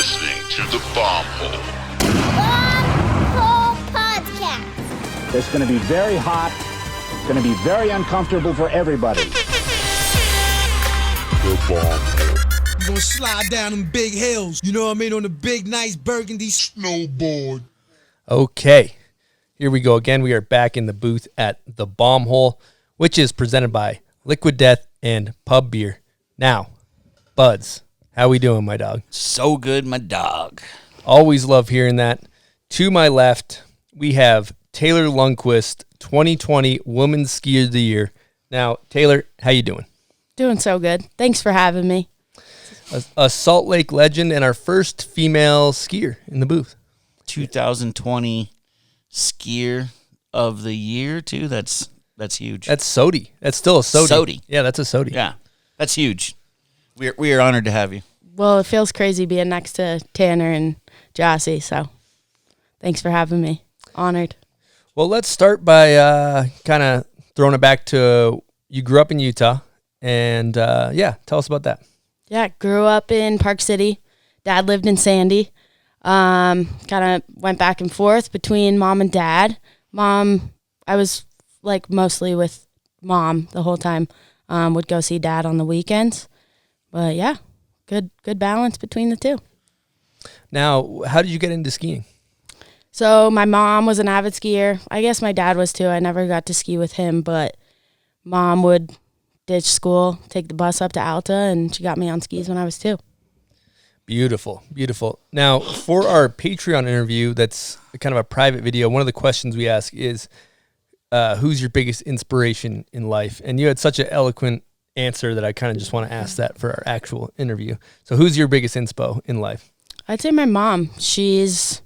listening to The Bomb Hole. Bomb Hole Podcast. It's going to be very hot. It's going to be very uncomfortable for everybody. The Bomb Hole. We're gonna slide down them big hills, you know what I mean, on the big, nice burgundy snowboard. Okay, here we go again. We are back in the booth at The Bomb Hole, which is presented by Liquid Death and Pub Beer. Now, Buds, how we doing, my dog? So good, my dog. Always love hearing that. To my left, we have Taylor Lundquist, 2020 Women's Skier of the Year. Now, Taylor, how you doing? Doing so good. Thanks for having me. A Salt Lake legend and our first female skier in the booth. 2020 Skier of the Year, too. That's huge. That's SOTY. That's still a SOTY. SOTY. Yeah, that's a SOTY. Yeah, that's huge. We are honored to have you. Well, it feels crazy being next to Tanner and Jossi, so thanks for having me. Honored. Well, let's start by kind of throwing it back to you grew up in Utah, and tell us about that. Yeah, grew up in Park City. Dad lived in Sandy. Kind of went back and forth between mom and dad. Mom, I was like mostly with mom the whole time. Would go see dad on the weekends. But yeah, good balance between the two. Now, how did you get into skiing? So my mom was an avid skier. I guess my dad was too. I never got to ski with him, but mom would ditch school, take the bus up to Alta, and she got me on skis when I was 2. Beautiful, beautiful. Now, for our Patreon interview, that's kind of a private video, one of the questions we ask is, who's your biggest inspiration in life? And you had such an eloquent answer that I kind of just want to ask that for our actual interview. So who's your biggest inspo in life? I'd say my mom. She's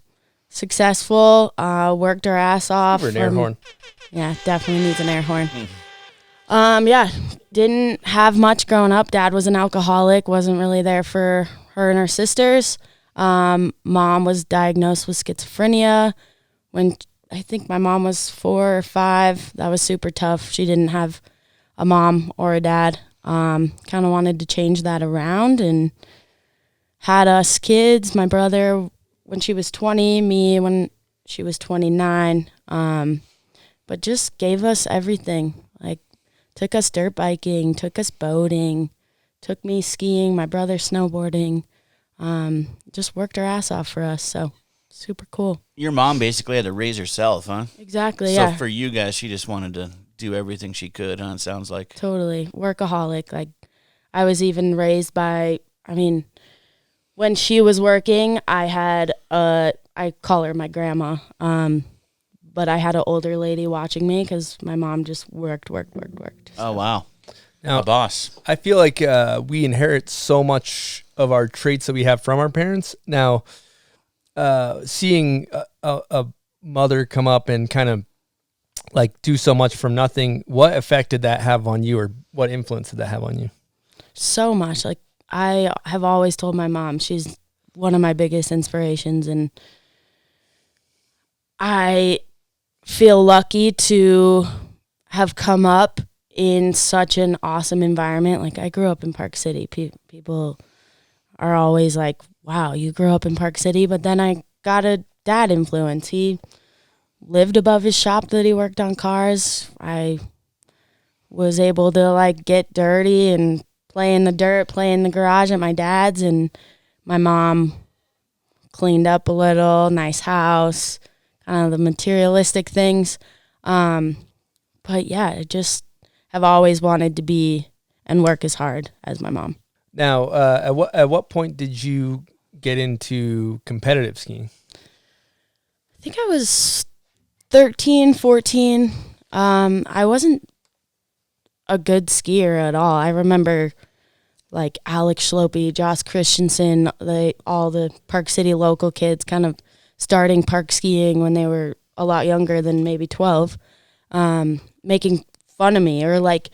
successful, worked her ass off. Or an air horn. Yeah, definitely needs an air horn. Didn't have much growing up. Dad was an alcoholic, wasn't really there for her and her sisters. Mom was diagnosed with schizophrenia when I think my mom was 4 or 5. That was super tough. She didn't have a mom or a dad. Kind of wanted to change that around and had us kids, my brother when she was 20, me when she was 29, but just gave us everything. Like, took us dirt biking, took us boating, took me skiing, my brother snowboarding, just worked her ass off for us, so super cool. Your mom basically had to raise herself, huh? Exactly, so yeah. So for you guys, she just wanted to do everything she could, huh? It sounds like. Totally. Workaholic. Like, I was even raised by, when she was working, I call her my grandma, but I had an older lady watching me because my mom just worked. So. Oh, wow. Now, a boss. I feel like we inherit so much of our traits that we have from our parents. Now, seeing a mother come up and kind of like do so much from nothing, what effect did that have on you, or what influence did that have on you? So much. Like, I have always told my mom she's one of my biggest inspirations, and I feel lucky to have come up in such an awesome environment. Like, I grew up in Park City. People are always like, wow, you grew up in Park City, but then I got a dad influence. He lived above his shop that he worked on cars. I was able to like get dirty and play in the dirt, play in the garage at my dad's, and my mom cleaned up a little, nice house, kind of the materialistic things. But yeah, I just have always wanted to be and work as hard as my mom. Now, at what point did you get into competitive skiing? I think I was 13, 14. I wasn't a good skier at all. I remember like Alex Schlope, Josh Christensen, all the Park City local kids kind of starting park skiing when they were a lot younger than maybe 12, making fun of me or like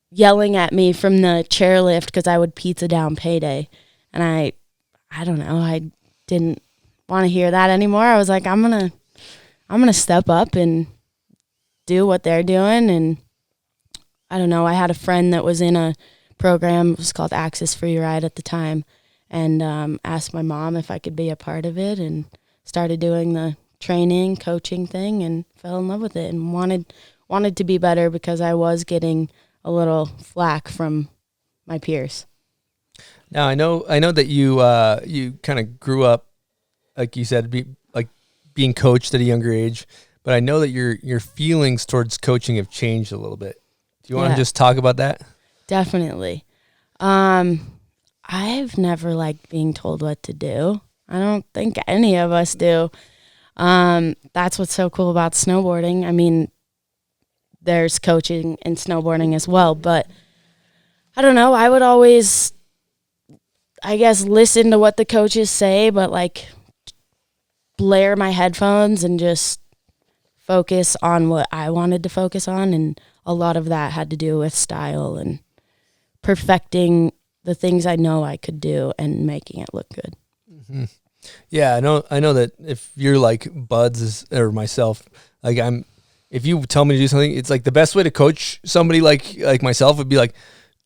yelling at me from the chairlift because I would pizza down payday. And I don't know, I didn't want to hear that anymore. I was like, I'm gonna step up and do what they're doing. And I don't know, I had a friend that was in a program, it was called Access Free Ride at the time, and asked my mom if I could be a part of it, and started doing the training, coaching thing, and fell in love with it and wanted to be better because I was getting a little flack from my peers. Now I know that you kind of grew up, like you said, being coached at a younger age, but I know that your feelings towards coaching have changed a little bit. Do you want to just talk about that? Definitely. I've never liked being told what to do. I don't think any of us do. That's what's so cool about snowboarding. I mean, there's coaching in snowboarding as well, but I don't know. I would always, I guess, listen to what the coaches say, but like blare my headphones and just focus on what I wanted to focus on. And a lot of that had to do with style and perfecting the things I know I could do and making it look good. Mm-hmm. Yeah, I know that if you're like Buds or myself, like if you tell me to do something, it's like the best way to coach somebody like myself would be like,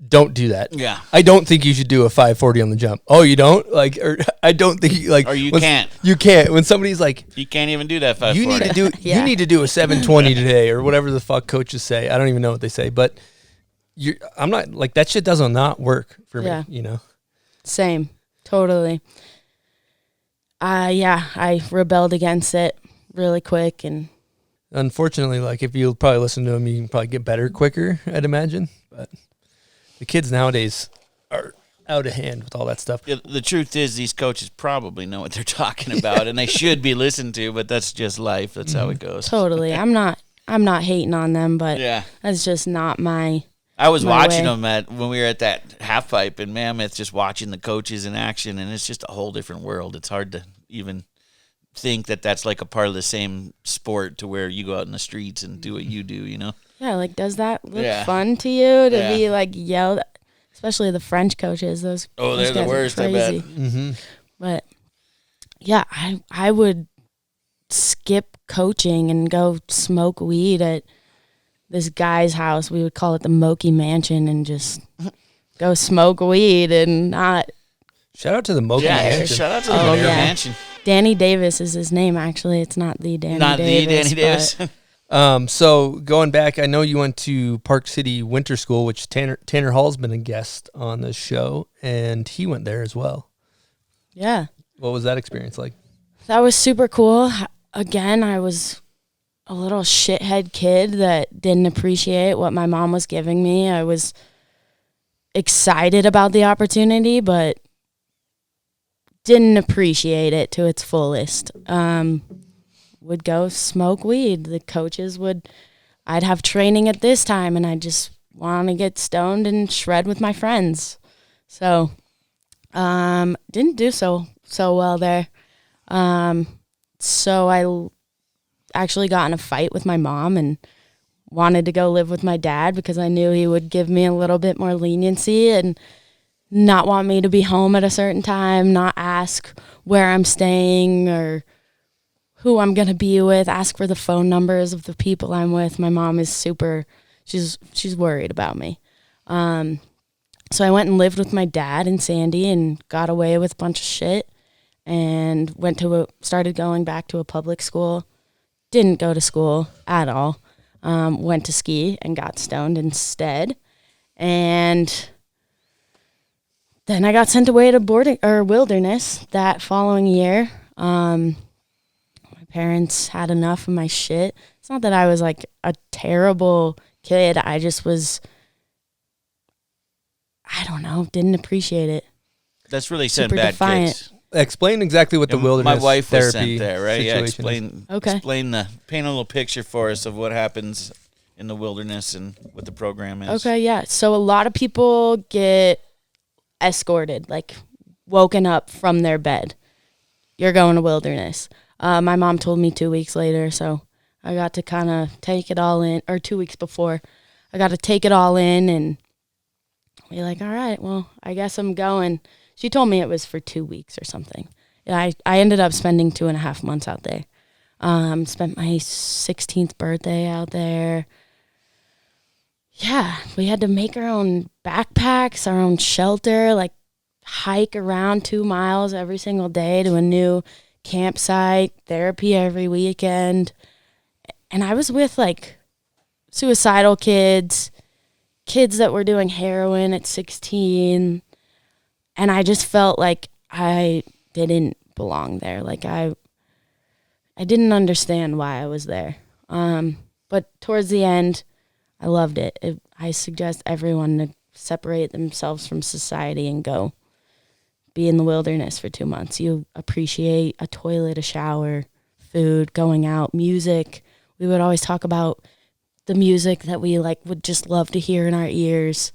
don't do that. Yeah. I don't think you should do a 540 on the jump. Oh, you don't? Like, or I don't think or you can't. You can't. When somebody's like, you can't even do that 540. You need to do you need to do a 720 today or whatever the fuck coaches say. I don't even know what they say, but I'm not like that shit does not work for me, you know. Same. Totally. I rebelled against it really quick, and unfortunately, like if you probably listen to them, you can probably get better quicker, I'd imagine. But the kids nowadays are out of hand with all that stuff. Yeah, the truth is these coaches probably know what they're talking about, and they should be listened to, but that's just life. That's how it goes. Totally. I'm not hating on them, but that's just not my I was watching way. them when we were at that half pipe in Mammoth, just watching the coaches in action, and it's just a whole different world. It's hard to even think that that's like a part of the same sport to where you go out in the streets and do what you do, you know? Yeah, like does that look fun to you to be like yelled, especially the French coaches? Those they're the worst, I bet. Mm-hmm. But yeah, I would skip coaching and go smoke weed at this guy's house. We would call it the Moki Mansion, and just go smoke weed and not. Shout out to the Moki Mansion. Shout out to the Moki Mansion. Danny Davis is his name, actually. It's not the Danny Davis. So going back, I know you went to Park City Winter School, which Tanner Hall's been a guest on the show, and he went there as well. Yeah. What was that experience like? That was super cool. Again, I was a little shithead kid that didn't appreciate what my mom was giving me. I was excited about the opportunity, but didn't appreciate it to its fullest. Would go smoke weed. The coaches I'd have training at this time, and I just want to get stoned and shred with my friends. So, didn't do so well there. So I actually got in a fight with my mom and wanted to go live with my dad because I knew he would give me a little bit more leniency and not want me to be home at a certain time, not ask where I'm staying or who I'm going to be with, ask for the phone numbers of the people I'm with. My mom is she's worried about me. So I went and lived with my dad in Sandy and got away with a bunch of shit and started going back to a public school. Didn't go to school at all. Went to ski and got stoned instead. And then I got sent away to wilderness that following year. My parents had enough of my shit. It's not that I was like a terrible kid. I just was, I don't know, didn't appreciate it. That's really sent Super bad defiant. kids. Explain exactly what the wilderness my wife was therapy sent there, right? Yeah, situation is. explain paint a little picture for us of what happens in the wilderness and what the program is. Okay, yeah. So a lot of people get escorted, like woken up from their bed. You're going to wilderness. My mom told me 2 weeks later, so I got to kind of take it all in, or 2 weeks before. I got to take it all in and be like, all right, well, I guess I'm going. She told me it was for 2 weeks or something. I ended up spending 2.5 months out there. Spent my 16th birthday out there. Yeah, we had to make our own backpacks, our own shelter. Like, hike around 2 miles every single day to a new campsite, therapy every weekend. And I was with like suicidal kids that were doing heroin at 16. And I just felt like I didn't belong there. Like I didn't understand why I was there. But towards the end, I loved it. I suggest everyone to separate themselves from society and go be in the wilderness for 2 months. You appreciate a toilet, a shower, food, going out, music. We would always talk about the music that we like would just love to hear in our ears.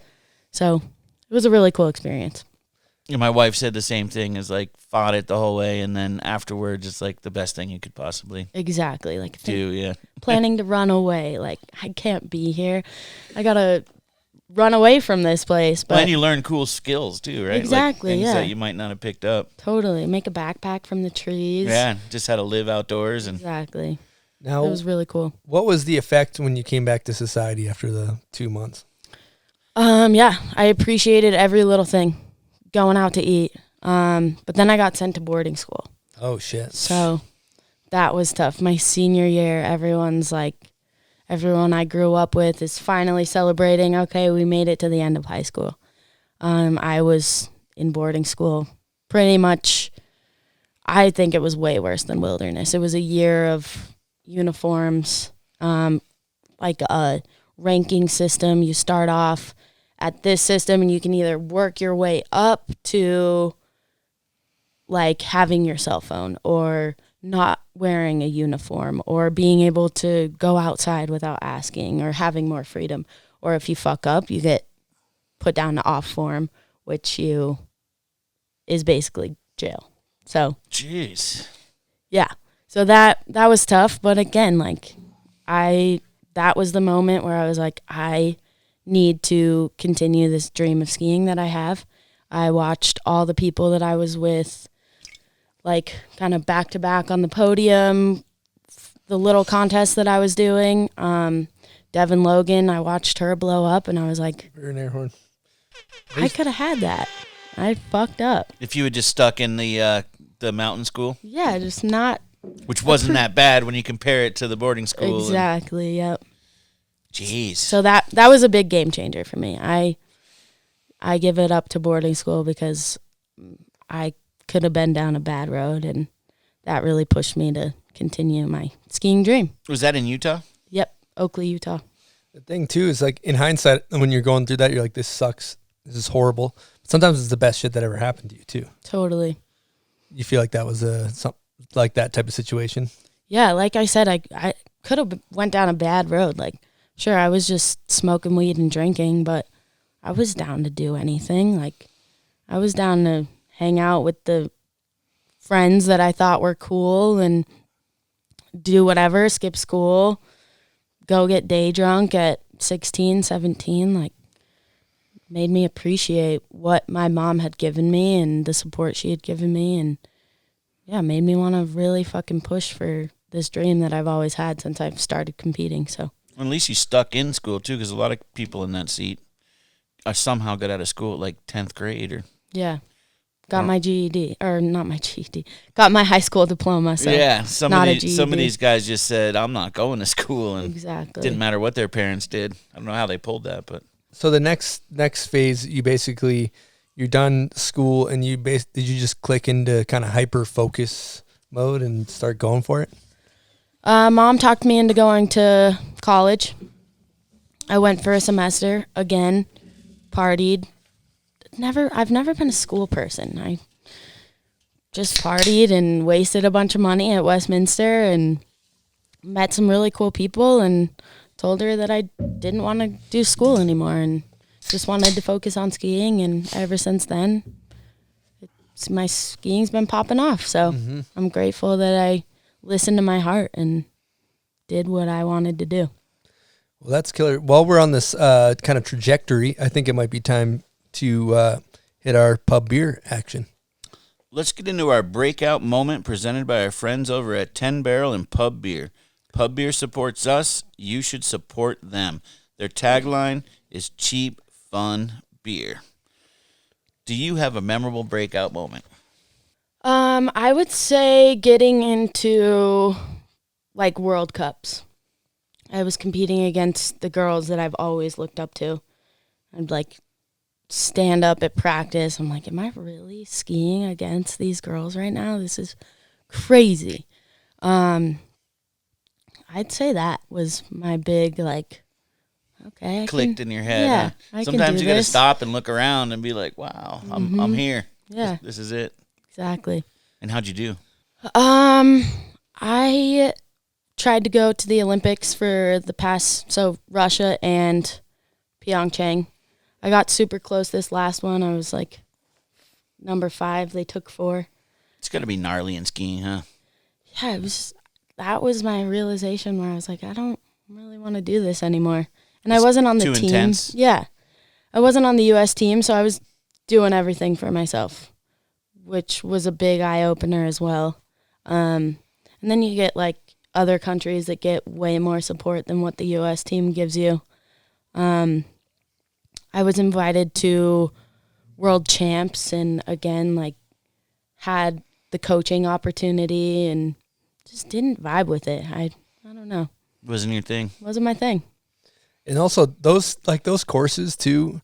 So it was a really cool experience. Yeah, my wife said the same thing, is like fought it the whole way, and then afterwards it's like the best thing you could possibly Exactly. Like do. Yeah. planning to run away. Like I can't be here. I gotta run away from this place. But Well, and you learn cool skills too, right? Exactly, Like things yeah. that you might not have picked up. totally make a backpack from the trees. Yeah, just how to live outdoors. And Exactly. Now, It was really cool. what was the effect when you came back to society after the 2 months? Yeah, I appreciated every little thing, going out to eat. But then I got sent to boarding school. Oh shit! So that was tough. My senior year, everyone I grew up with is finally celebrating, okay, we made it to the end of high school. I was in boarding school pretty much. I think it was way worse than wilderness. It was a year of uniforms, like a ranking system. You start off at this system and you can either work your way up to like having your cell phone or not wearing a uniform or being able to go outside without asking or having more freedom. Or if you fuck up, you get put down to off form, which is basically jail. So jeez. yeah. So that was tough, but again, like that was the moment where I was like, I need to continue this dream of skiing that I have. I watched all the people that I was with, like kind of back to back on the podium, the little contest that I was doing. Devin Logan, I watched her blow up, and I was like, You're an air horn. I could have had that. I fucked up. If you had just stuck in the mountain school, Yeah, just not which wasn't that bad when you compare it to the boarding school. and- exactly. Yep. Jeez. So that was a big game changer for me. I give it up to boarding school because I could have been down a bad road, and that really pushed me to continue my skiing dream. Was that in Utah? Yep, Oakley, Utah. The thing too is like in hindsight, when you're going through that, you're like, this sucks. This is horrible. Sometimes it's the best shit that ever happened to you too. Totally. You feel like that was like that type of situation? Yeah, like I said, I could have went down a bad road. Like, sure, I was just smoking weed and drinking, but I was down to do anything. Like, I was down to hang out with the friends that I thought were cool and do whatever, skip school, go get day drunk at 16, 17. Like, made me appreciate what my mom had given me and the support she had given me, and yeah, made me want to really fucking push for this dream that I've always had since I've started competing. So Well, at least you stuck in school too, because a lot of people in that seat somehow got out of school at like 10th grade or. yeah, got my GED, or not my GED, got my high school diploma. So Yeah, some not a of GED. these guys just said, "I'm not going to school," and Exactly. didn't matter what their parents did. I don't know how they pulled that, but So the next phase, you're done school, and did you just click into kind of hyper focus mode and start going for it? Mom talked me into going to college. I went for a semester again, partied. I've never been a school person. I just partied and wasted a bunch of money at Westminster and met some really cool people and told her that I didn't want to do school anymore and just wanted to focus on skiing. And ever since then, my skiing's been popping off. So I'm grateful that I listened to my heart and did what I wanted to do. Well, that's killer. While we're on this kind of trajectory, I think it might be time to hit our pub beer action. let's get into our breakout moment presented by our friends over at 10 Barrel and Pub Beer. Pub Beer supports us. You should support them. Their tagline is cheap, fun beer. Do you have a memorable breakout moment? I would say getting into like World Cups. I was competing against the girls that I've always looked up to. I'd like stand up at practice. I'm like, am I really skiing against these girls right now? This is crazy. I'd say that was my big like, okay. Clicked in your head. Yeah, Huh? I can Sometimes do you got to this. stop and look around and be like, wow, I'm here. Yeah. This is it. Exactly. And how'd you do? I tried to go to the Olympics for the past, so Russia and Pyeongchang. I got super close this last one. I was like number 5. They took 4. It's got to be gnarly in skiing, huh? Yeah, that was my realization where I was like, I don't really want to do this anymore. And I wasn't on the too team. intense? Yeah. I wasn't on the US team, so I was doing everything for myself, which was a big eye opener as well. And then you get like other countries that get way more support than what the US team gives you. I was invited to World Champs and again like had the coaching opportunity and just didn't vibe with it. I don't know. Wasn't your thing. Wasn't my thing. And also those courses too,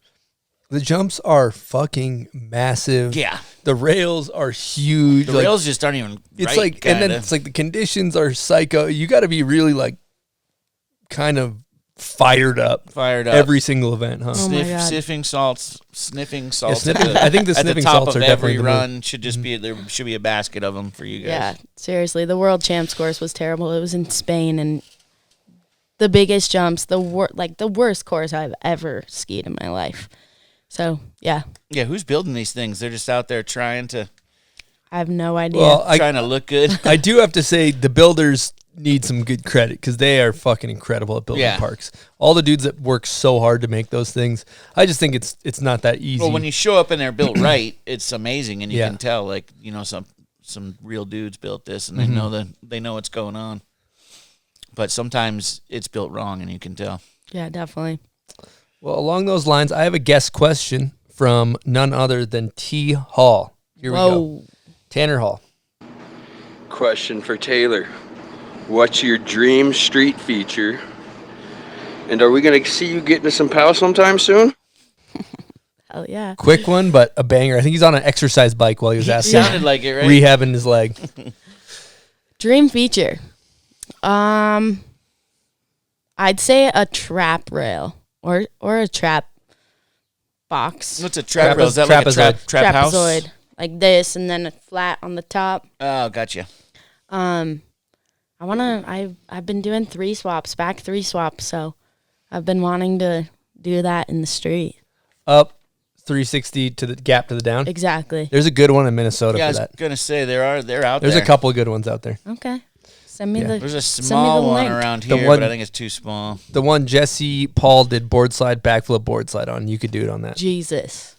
the jumps are fucking massive. Yeah. The rails are huge. The like, rails just aren't even it's right, like, and then kinda. it's like the conditions are psycho. You got to be really like kind of fired up every single event, huh? Oh my God. Sniffing salts. I think the at sniffing the top salts of are every definitely the run should just be there. Should be a basket of them for you guys. Yeah, seriously. The World Champs course was terrible. It was in Spain and the biggest jumps, the worst course I've ever skied in my life. So, yeah. Yeah, who's building these things? They're just out there trying to I have no idea. Well, trying to look good. I do have to say the builders need some good credit because they are fucking incredible at building parks. All the dudes that work so hard to make those things. I just think it's not that easy. Well, when you show up and they're built right, it's amazing, and you Yeah. can tell, like, you know, some real dudes built this, and they know what's going on. But sometimes it's built wrong, and you can tell. Yeah, definitely. Well, along those lines, I have a guest question from none other than T. Hall. Here we go. Tanner Hall. Question for Taylor. What's your dream street feature? And are we going to see you get into some POW sometime soon? Hell yeah. Quick one, but a banger. I think he's on an exercise bike while he was asking. Sounded like it, right? Rehabbing his leg. Dream feature. I'd say a trap rail or a trap box. What's a trap rail? Is that like a trap house? Trapezoid. Like this and then a flat on the top. Oh, gotcha. I've been doing back 3 swaps, so I've been wanting to do that in the street. Up 360 to the gap to the down. Exactly. There's a good one in Minnesota Yeah, I for was that. gonna say they're out there. There's a couple of good ones out there. Okay. Send me Yeah. There's a send me small the one link. around The here, one- but I think it's too small. The one Jesse Paul did board slide, backflip board slide on. You could do it on that. Jesus.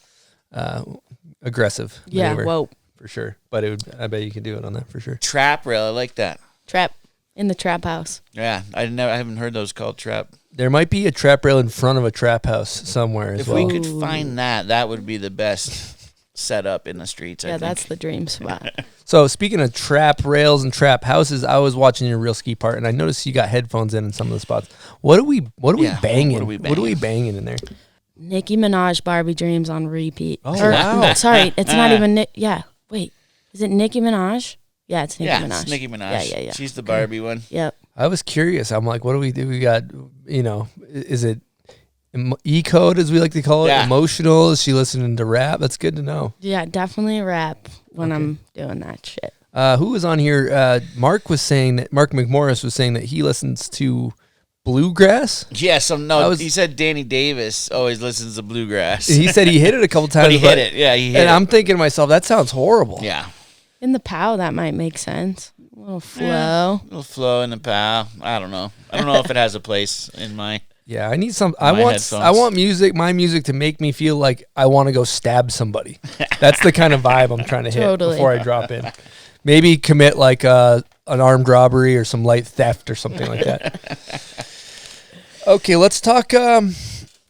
Aggressive. Yeah, maneuver, whoa. for sure. But I bet you could do it on that for sure. Trap rail, I like that. Trap in the trap house. Yeah, I haven't heard those called trap. There might be a trap rail in front of a trap house somewhere as If well. we could find that would be the best setup in the streets. I Yeah, think. that's the dream spot. So speaking of trap rails and trap houses, I was watching your real ski part and I noticed you got headphones in some of the spots. What are we Yeah, banging? what are we What are we banging? banging in there? Nicki Minaj Barbie Dreams on repeat. Oh, wow. Sorry, it's not even yeah. Wait. Is it Nicki Minaj? Yeah, it's Nicki Yeah, Minaj. it's Nicki Minaj. Yeah. She's the Barbie one. Yep. I was curious. I'm like, what do we do? We got, is it E-code, as we like to call it? Yeah. Emotional? Is she listening to rap? That's good to know. Yeah, definitely a rap when I'm doing that shit. Who was on here? Mark McMorris was saying that he listens to bluegrass. Yeah, he said Danny Davis always listens to bluegrass. He said he hit it a couple times. But he hit it. Yeah, he hit and it. I'm thinking to myself, that sounds horrible. Yeah. In the POW, that might make sense. A little flow. A little flow in the POW. I don't know. I don't know if it has a place in my... Yeah, I need some. I My want headphones. my music to make me feel like I want to go stab somebody. That's the kind of vibe I'm trying to hit Totally. before I drop in. Maybe commit like an armed robbery or some light theft or something like that. Okay, let's talk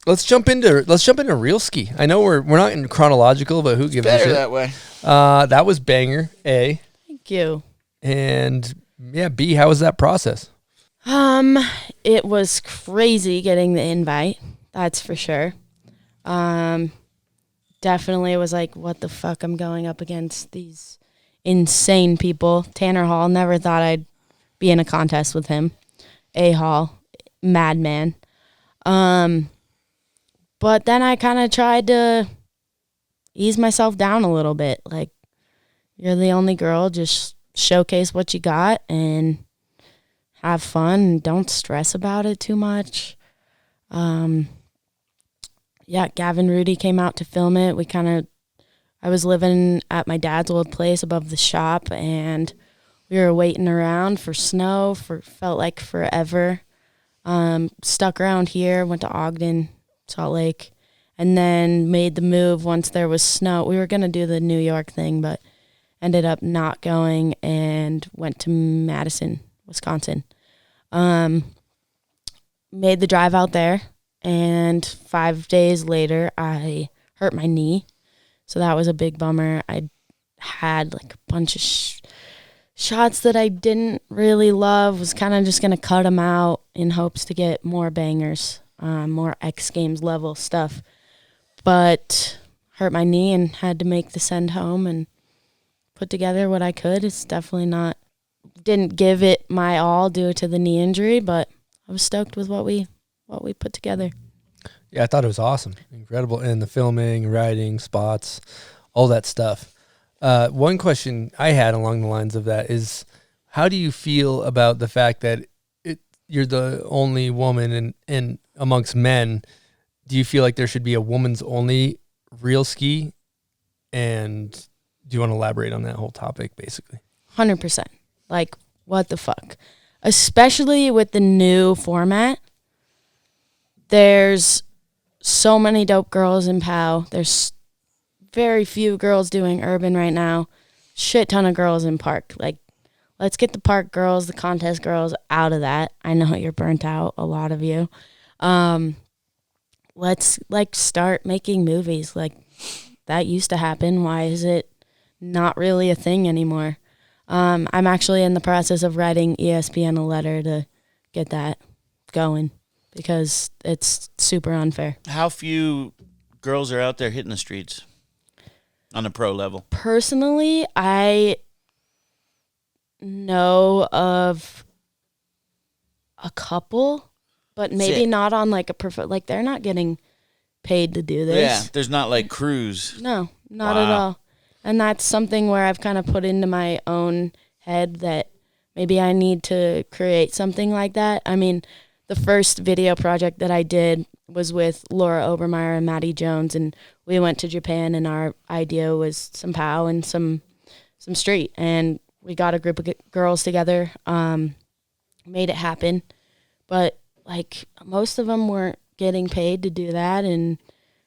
let's jump into real ski. I know we're not in chronological, but who gives a Better shit? that way. That was banger, A. Thank you. And yeah, B, how was that process? It was crazy getting the invite. That's for sure. Definitely was like, what the fuck? I'm going up against these insane people. Tanner Hall, never thought I'd be in a contest with him. A Hall, madman. But then I kind of tried to ease myself down a little bit. Like, you're the only girl, just showcase what you got and have fun and don't stress about it too much. Yeah, Gavin Rudy came out to film it. I was living at my dad's old place above the shop, and we were waiting around for snow felt like forever. Stuck around here, went to Ogden, Salt Lake, and then made the move once there was snow. We were going to do the New York thing, but ended up not going and went to Madison, Wisconsin. Made the drive out there, and 5 days later, I hurt my knee. So that was a big bummer. I had like a bunch of shots that I didn't really love. Was kind of just going to cut them out in hopes to get more bangers, more X Games level stuff. But hurt my knee and had to make the send home and put together what I could. It's definitely didn't give it my all due to the knee injury, but I was stoked with what we put together. Yeah, I thought it was awesome. Incredible. And the filming, writing, spots, all that stuff. One question I had along the lines of that is, how do you feel about the fact that you're the only woman and amongst men? Do you feel like there should be a woman's only real ski? And do you want to elaborate on that whole topic, basically? 100%. Like, what the fuck? Especially with the new format. There's so many dope girls in POW. There's very few girls doing urban right now. Shit ton of girls in park. Like, let's get the park girls, the contest girls out of that. I know you're burnt out, a lot of you. Let's start making movies. Like, that used to happen. Why is it not really a thing anymore? I'm actually in the process of writing ESPN a letter to get that going because it's super unfair. How few girls are out there hitting the streets on a pro level? Personally, I know of a couple, but maybe not on like like they're not getting paid to do this. Yeah, there's not like crews. No, not at all. And that's something where I've kind of put into my own head that maybe I need to create something like that. I mean, the first video project that I did was with Laura Obermeyer and Maddie Jones, and we went to Japan, and our idea was some POW and some street. And we got a group of girls together, made it happen. But, like, most of them weren't getting paid to do that. And,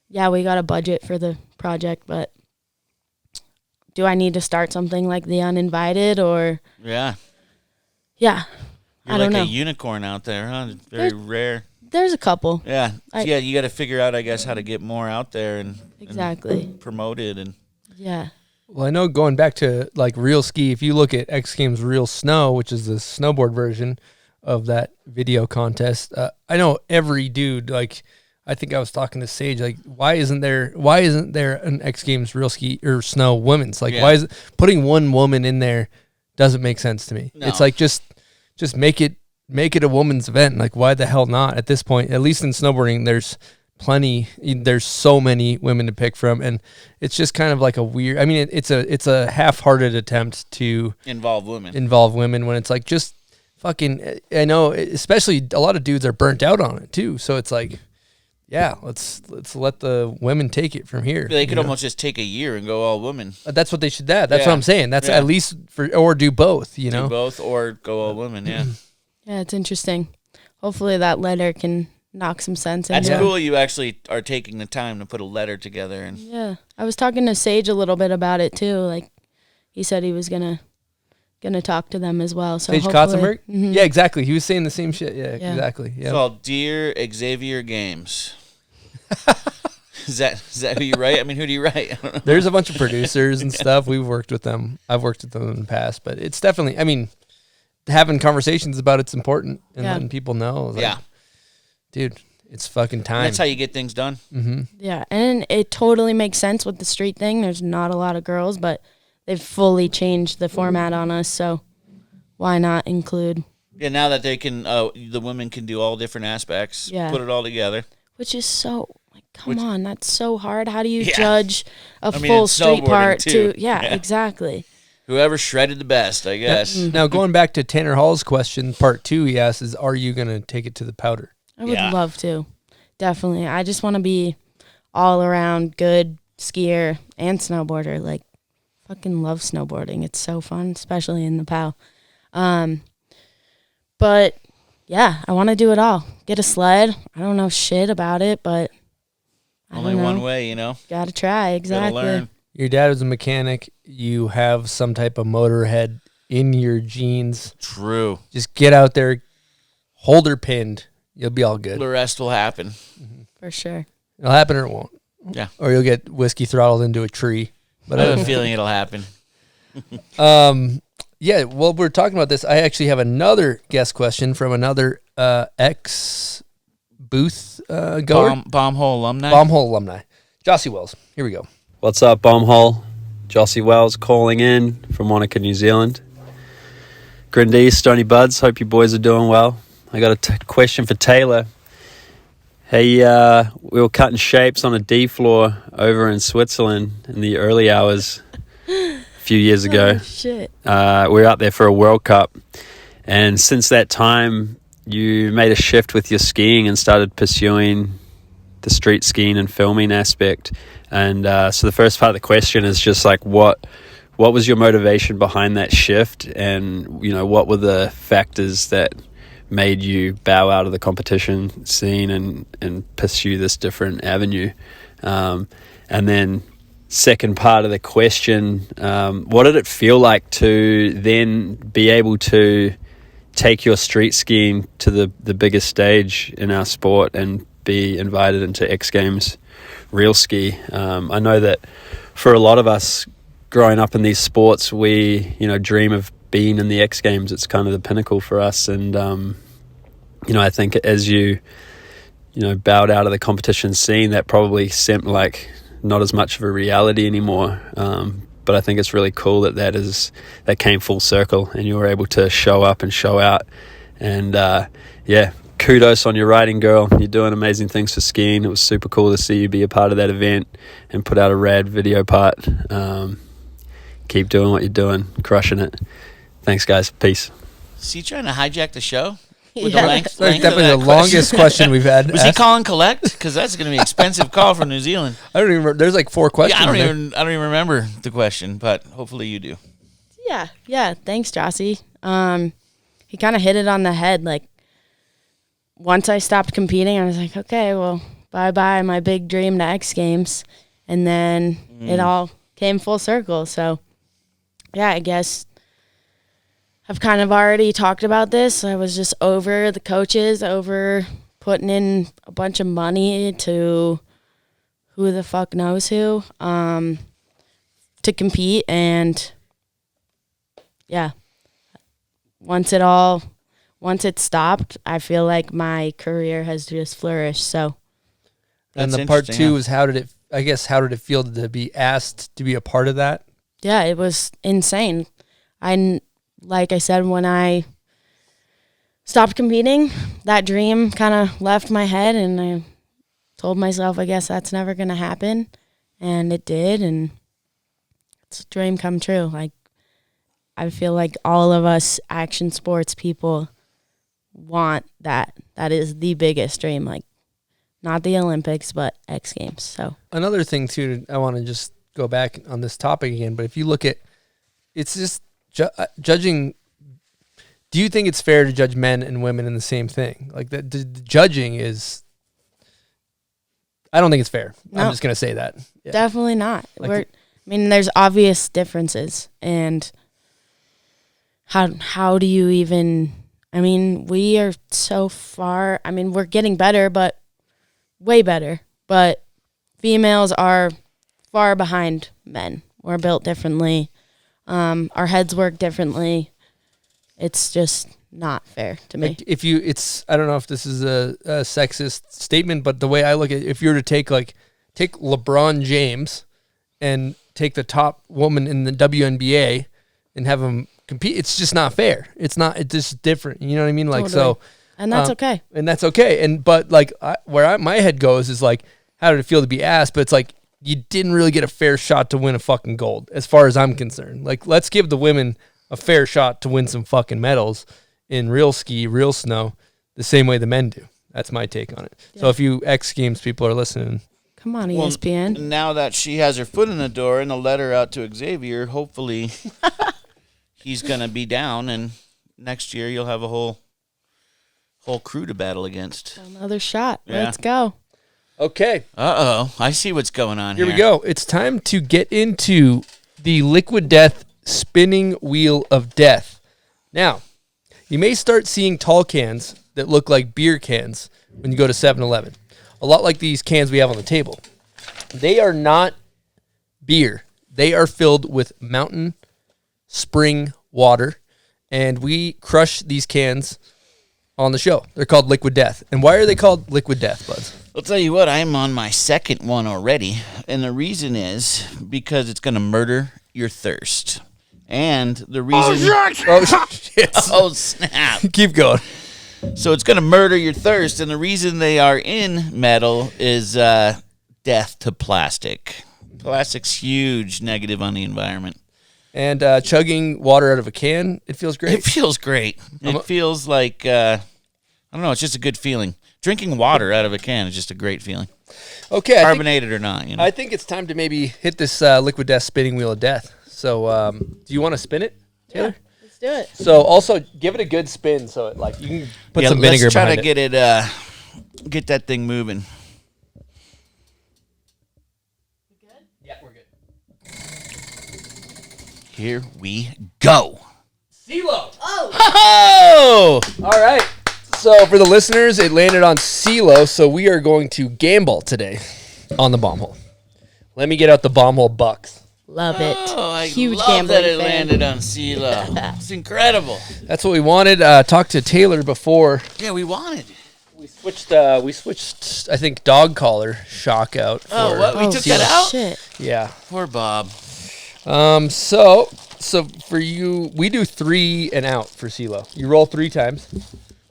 yeah, we got a budget for the project, but do I need to start something like The Uninvited or? Yeah. Yeah. You're I don't like know. a unicorn out there, huh? Very rare. There's a couple. Yeah. Yeah, you got to figure out, I guess, how to get more out there and exactly and promote it. And yeah. Well, I know going back to like real ski, if you look at X Games Real Snow, which is the snowboard version of that video contest, I know every dude, like, I think I was talking to Sage, like, why isn't there an X Games Real Ski or Snow women's? Like, why is it, putting one woman in there doesn't make sense to me. No. It's like, just make it a woman's event. Like, why the hell not at this point? At least in snowboarding, there's so many women to pick from, and it's just kind of like a weird, I mean, it's a half-hearted attempt to involve women when it's like, just fucking, I know, especially a lot of dudes are burnt out on it too. So it's like, yeah, let's let the women take it from here. They could almost just take a year and go all women. That's what they should. That's what I'm saying. That's at least or do both. You know, do both or go all women. Yeah. Yeah, it's interesting. Hopefully that letter can knock some sense into. That's cool. You actually are taking the time to put a letter together. And yeah, I was talking to Sage a little bit about it too. Like, he said he was gonna talk to them as well. So Sage Kotzenberg? Yeah, exactly. He was saying the same shit. Yeah. Exactly. Yeah. It's called Dear Xavier Games. Is that who you write? I mean, who do you write? I don't know. There's a bunch of producers and stuff. We've worked with them. I've worked with them in the past, but it's definitely, I mean, having conversations about it's important and letting people know. Like, Yeah. Dude, it's fucking time. That's how you get things done. Mm-hmm. Yeah, and it totally makes sense with the street thing. There's not a lot of girls, but they've fully changed the format on us, so why not include? Yeah, now that they can, the women can do all different aspects, put it all together. Which is so, like, come on, that's so hard. How do you Yeah. judge a I mean, full it's street snowboarding, part too. to, yeah, Yeah. exactly. Whoever shredded the best, I guess. Now, going back to Tanner Hall's question, part 2, he asks, is are you going to take it to the powder? I would love to. Definitely. I just want to be all around good skier and snowboarder. Like, fucking love snowboarding. It's so fun, especially in the POW. But yeah, I want to do it all. Get a sled. I don't know shit about it, but Only one way, you know. Gotta try. Exactly. Gotta learn. Your dad was a mechanic. You have some type of motor head in your genes. True. Just get out there, hold her pinned. You'll be all good. The rest will happen. For sure. It'll happen or it won't. Yeah. Or you'll get whiskey throttled into a tree. But I have a feeling it'll happen. Yeah, well, we're talking about this. I actually have another guest question from another ex-booth goer. Bomb hole alumni. Bomb Hole alumni. Jossi Wells. Here we go. What's up, Bombhole? Jossi Wells calling in from Wanaka, New Zealand. Grindy, Stony Buds, hope you boys are doing well. I got a question for Taylor. Hey, we were cutting shapes on a D floor over in Switzerland in the early hours a few years ago. Oh, shit. We were out there for a World Cup. And since that time, you made a shift with your skiing and started pursuing the street skiing and filming aspect. And so the first part of the question is just like, what was your motivation behind that shift? And, you know, what were the factors that made you bow out of the competition scene and pursue this different avenue? And then second part of the question, what did it feel like to then be able to take your street skiing to the biggest stage in our sport and be invited into X Games real ski? I know that for a lot of us growing up in these sports, we, you know, dream of being in the X Games. It's kind of the pinnacle for us. And, you know, I think as you bowed out of the competition scene, that probably seemed like not as much of a reality anymore. But I think it's really cool that came full circle and you were able to show up and show out. And, yeah, kudos on your riding, girl. You're doing amazing things for skiing. It was super cool to see you be a part of that event and put out a rad video part. Keep doing what you're doing, crushing it. Thanks, guys. Peace. Is he trying to hijack the show? With Yeah. the length That's of definitely that the longest question we've had. Was he asked. calling collect? Because that's going to be an expensive call from New Zealand. I don't even remember. There's like 4 questions. Yeah, I there. don't even remember the question, but hopefully you do. Yeah. Thanks, Jossi. He kind of hit it on the head. Like, once I stopped competing, I was like, okay, well, bye-bye, my big dream to X Games. And then it all came full circle. So, yeah, I guess I've kind of already talked about this. I was just over the coaches, over putting in a bunch of money to who the fuck knows who to compete. And, yeah, once it stopped, I feel like my career has just flourished. So, And That's the part interesting, 2 yeah. is how did it feel to be asked to be a part of that? yeah, it was insane. Like I said, when I stopped competing, that dream kind of left my head, and I told myself, I guess that's never going to happen. And it did, and it's a dream come true. Like, I feel like all of us action sports people want that. That is the biggest dream. Like, not the Olympics, but X Games. So Another thing too, I want to just go back on this topic again, but if you look at, it's just judging. Do you think it's fair to judge men and women in the same thing? Like that, the judging is. I don't think it's fair. No. I'm just gonna say that. Yeah. definitely not. Like There's obvious differences, and how do you even? I mean, we are so far. I mean, we're getting better, but way better. but females are far behind men. We're built differently. Our heads work differently. It's just not fair to me. Like I don't know if this is a sexist statement, but the way I look at it, if you were to take LeBron James and take the top woman in the WNBA and have them compete, it's just not fair. It's just different. You know what I mean? Like, Totally. so, And that's okay. And that's okay. But like my head goes is like, how did it feel to be asked? But it's like, you didn't really get a fair shot to win a fucking gold, as far as I'm concerned. Like, let's give the women a fair shot to win some fucking medals in real ski, real snow, the same way the men do. That's my take on it. Yeah. So if you X Games people are listening, come on, ESPN. Now that she has her foot in the door and a letter out to Xavier, hopefully he's gonna be down, and next year you'll have a whole crew to battle against. Another shot. Yeah. Let's go. okay. I see what's going on here. Here we go. It's time to get into the Liquid Death spinning wheel of death. Now, you may start seeing tall cans that look like beer cans when you go to 7-Eleven. A lot like these cans we have on the table. They are not beer. They are filled with mountain spring water, and we crush these cans on the show. They're called Liquid Death. And why are they called Liquid Death, Buds? I'll tell you what, I'm on my second one already, and the reason is because it's going to murder your thirst. And the reason... Oh, shit. Oh, snap. Keep going. So it's going to murder your thirst, and the reason they are in metal is death to plastic. Plastic's huge negative on the environment. And chugging water out of a can, it feels great. It feels great. It feels like, I don't know, it's just a good feeling. Drinking water out of a can is just a great feeling. Okay. Carbonated or not, you know. I think it's time to maybe hit this Liquid Death spinning wheel of death. So do you want to spin it, Taylor? Yeah, let's do it. So also give it a good spin so it like you can put some vinegar let's try behind to it. get it, get that thing moving. Yeah, we're good. Here we go. CeeLo. Oh! All right. So for the listeners, it landed on CeeLo, so we are going to gamble today on the bomb hole. Let me get out the bomb hole bucks. Love it. Oh, I Huge love gambling that it fan. landed on CeeLo. It's incredible. That's what we wanted. Talked to Taylor before. Yeah, we wanted. We switched. I think dog collar shock out. Oh, what? We took that out? Shit. Yeah. Poor Bob. So for you, we do 3 and out for CeeLo. You roll 3 times.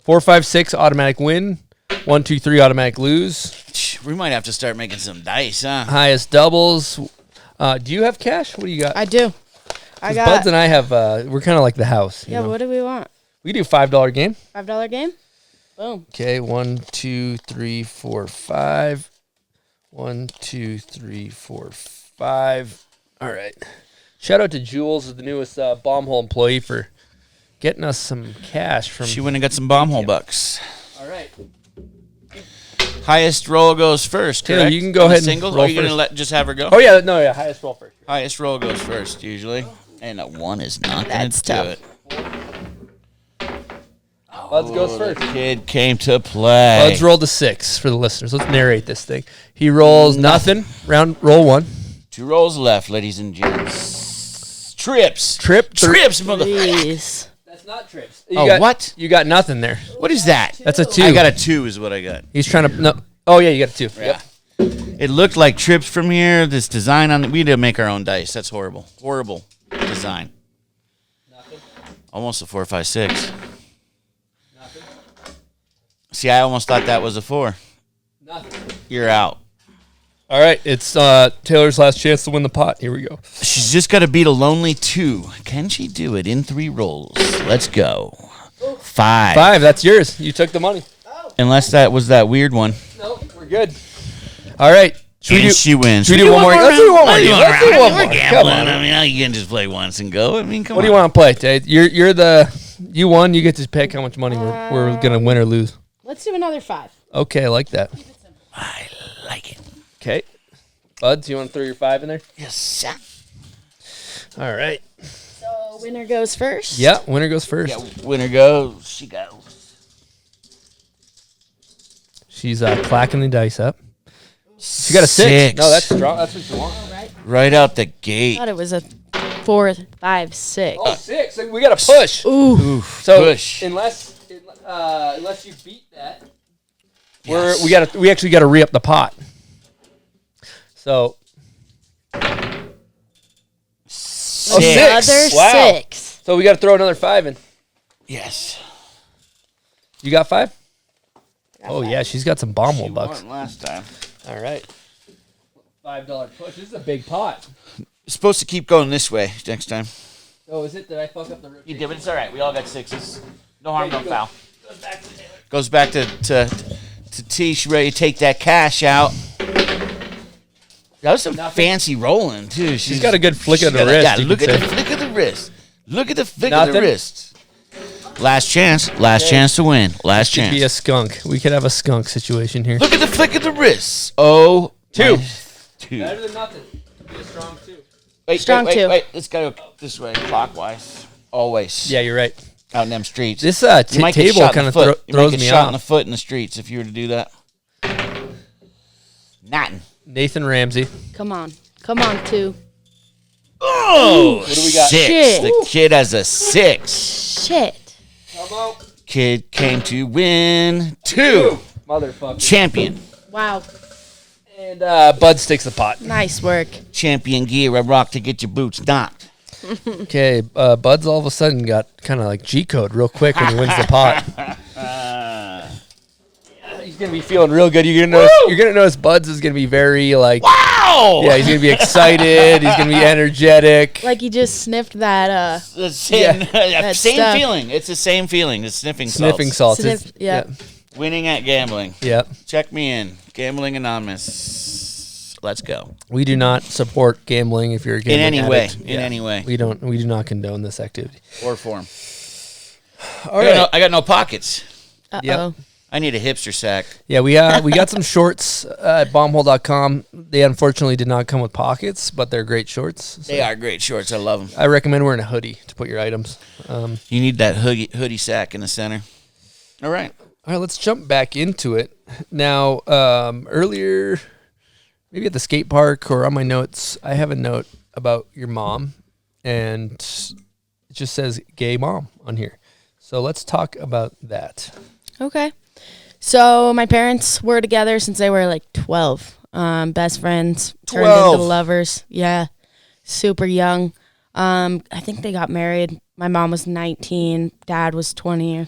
4, 5, 6 automatic win. 1, 2, 3 automatic lose. We might have to start making some dice, huh? Highest doubles. Do you have cash? What do you got? I do. I got. Buds and I have. We're kind of like the house. You Yeah, know? what do we want? We do $5 game. $5 game? Boom. Okay, 1, 2, 3, 4, 5. 1, 2, 3, 4, 5. All right. Shout out to Jules, the newest bomb hole employee, for getting us some cash from. She went and got some bomb hole bucks. All right. Highest roll goes first, Taylor, correct? you can go On a ahead and single, roll or are you going to first. just have her go? Oh yeah, no, yeah. Highest roll first. Highest roll goes first, usually. And a 1 is not going That's to do tough. it. Buds goes The first. kid came to play. Buds rolled a 6 for the listeners. Let's narrate this thing. He rolls nothing. Roll 1. 2 rolls left, ladies and gents. Trips. Trips. Mother. Please. That's not trips. What? You got nothing there. What is that? That's a 2. I got a 2 is what I got. He's trying to. No. Oh yeah, you got a 2. Yeah. It looked like trips from here. This design on we need to make our own dice. That's horrible. Horrible design. Nothing. Almost a 4, 5, 6. Nothing. See, I almost thought that was a 4. Nothing. You're out. All right, it's Taylor's last chance to win the pot. Here we go. She's just got to beat a lonely 2. Can she do it in 3 rolls? Let's go. 5. 5. That's yours. You took the money. Unless that was that weird one. No, we're good. All right. And she wins. Should we do one more? Let's do one more. Let's do one more. We're Come gambling. on. I mean, you can't just play once and go. I mean, come on. What do you want to play, Tate? You won. You get to pick how much money we're gonna win or lose. Let's do another 5. Okay, I like that. I like it. Okay. Buds, you want to throw your 5 in there? Yes, sir. All right. So winner goes first. Yeah, winner goes first. Yeah, winner goes. She goes. She's clacking the dice up. She got a 6. No, that's strong. That's what you want. Right out the I gate. thought it was a 4, 5, 6. Oh, 6. We got to push. Ooh. So Push. unless you beat that, we actually got to re-up the pot. So 6. Another Wow. 6. So we got to throw another 5 in. Yes. You got 5? Oh yeah, she's got some bomb hole bucks. Won last time. All right. $5 push. This is a big pot. It's supposed to keep going this way next time. Oh, is it? Did I fuck up the rotation? You did, but it's all right. We all got 6s. No harm, no Go. foul. Goes back to T. She's ready to take that cash out. That was some fancy rolling, too. She's got a good flick of the wrist. Yeah, you look could at say. the flick of the wrist. Look at the flick of the Nothing? wrist. Last chance. Last chance to win. Last Could be a chance. skunk. We could have a skunk situation here. Look at the flick of the wrist. Oh, 2. two. Better than nothing. Be a strong 2. Wait, Strong wait, two. Wait. Let's go this way, clockwise. Always. Yeah, you're right. Out in them streets. This You might get table shot in kind the of foot. You might throws get me shot in the off. foot in the streets if you were to do that. Nothing. Nathan Ramsey. Come on. Come on, 2. Oh, What do we got? 6. Shit. The kid has a 6. Shit. Kid came to win 2. Motherfucker. Champion. Wow. And Bud sticks the pot. Nice work. Champion gear. I rock to get your boots knocked. Okay, Bud's all of a sudden got kind of like G-code real quick when he wins the pot. He's gonna be feeling real good. You're gonna notice Bud's is gonna be very like. Wow! Yeah, he's gonna be excited. He's gonna be energetic. Like you just sniffed that. The same, That same stuff. feeling. It's the same feeling. It's sniffing Sniffing salts. salts. Sniff- yeah. Winning at gambling. Yeah. Check me in. Gambling Anonymous. Let's go. We do not support gambling if you're a gambling any way. addict. In any way. We do not condone this activity. Or form. All right. I got no pockets. Uh-oh. Yep. I need a hipster sack. Yeah, we got some shorts at bombhole.com. They unfortunately did not come with pockets, but they're great shorts. So They are great shorts. I love them. I recommend wearing a hoodie to put your items. You need that hoodie sack in the center. All right. All right, let's jump back into it. Now, earlier, maybe at the skate park or on my notes, I have a note about your mom, and it just says gay mom on here. So let's talk about that. Okay. So my parents were together since they were like 12. Best friends, turned 12. into lovers. Yeah. Super young. I think they got married. My mom was 19. Dad was 20 or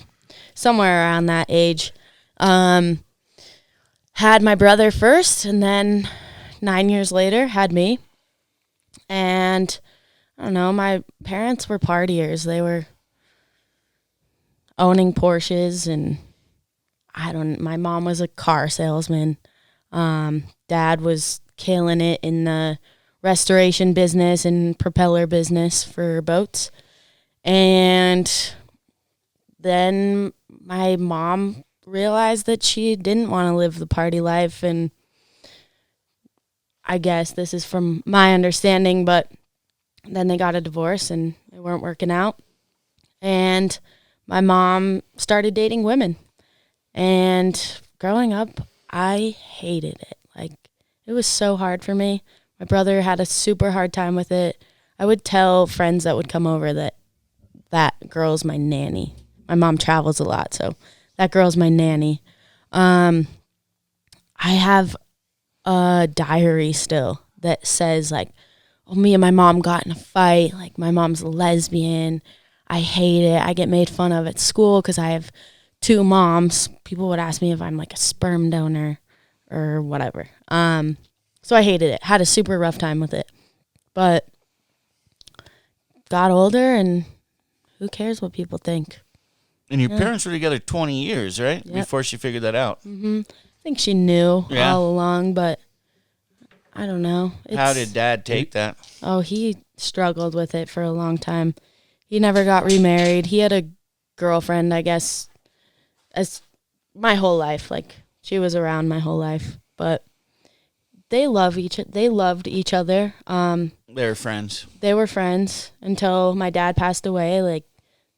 somewhere around that age. Had my brother first, and then 9 years later had me. And I don't know, my parents were partiers. They were owning Porsches, and my mom was a car salesman. Dad was killing it in the restoration business and propeller business for boats. And then my mom realized that she didn't want to live the party life, and I guess this is from my understanding, but then they got a divorce and they weren't working out. And my mom started dating women. And growing up, I hated it. Like, it was so hard for me. My brother had a super hard time with it. I would tell friends that would come over that girl's my nanny. My mom travels a lot, so that girl's my nanny. I have a diary still that says, like, oh, me and my mom got in a fight. Like, my mom's a lesbian. I hate it. I get made fun of at school because I have 2 moms. People would ask me if I'm like a sperm donor or whatever. So I hated it. Had a super rough time with it. But got older, and who cares what people think? And your parents were together 20 years, right? Yep. Before she figured that out. I think she knew Yeah. all along, but I don't know. How did Dad take that? Oh, he struggled with it for a long time. He never got remarried. He had a girlfriend, I guess, as my whole life. Like, she was around my whole life. But they loved each other. They were friends. They were friends until my dad passed away. Like,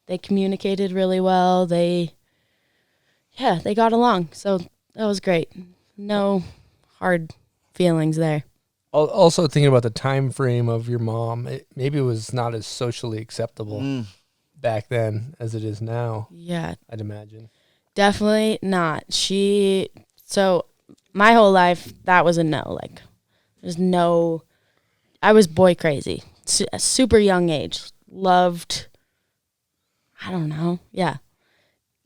they communicated really well. They got along. So that was great. No hard feelings there. Also thinking about the time frame of your mom, maybe it was not as socially acceptable back then as it is now. Yeah, I'd imagine. definitely not. So my whole life, that was a no. Like, there's no, I was boy crazy. A super young age. Loved, I don't know. Yeah.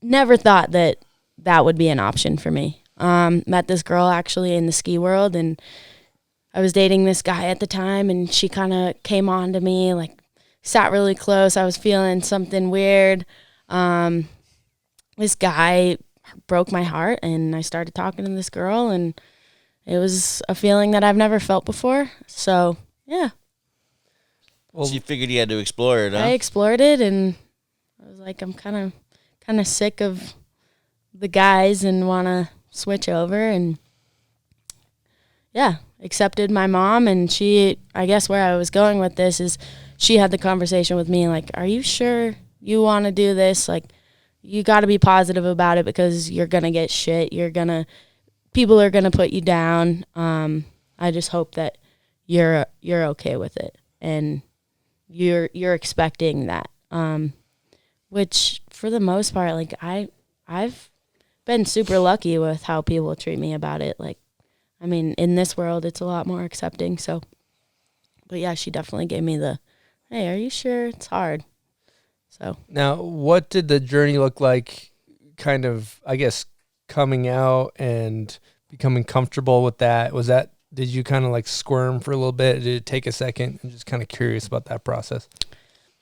Never thought that that would be an option for me. Met this girl actually in the ski world, and I was dating this guy at the time, and she kind of came on to me, like, sat really close. I was feeling something weird. This guy broke my heart, and I started talking to this girl, and it was a feeling that I've never felt before. So, yeah. Well, so you figured you had to explore it, huh? I explored it, and I was like, I'm kind of sick of the guys and want to switch over, and yeah, accepted my mom. And she, I guess where I was going with this is she had the conversation with me, like, are you sure you want to do this? Like, you got to be positive about it because you're going to get shit. People are going to put you down. I just hope that you're okay with it and you're expecting that. Which for the most part, like, I've been super lucky with how people treat me about it. Like, I mean, in this world, it's a lot more accepting. So, but yeah, she definitely gave me the, hey, are you sure? It's hard. So now, what did the journey look like? Kind of, I guess, coming out and becoming comfortable with that. Did you kind of like squirm for a little bit? Did it take a second? I'm just kind of curious about that process.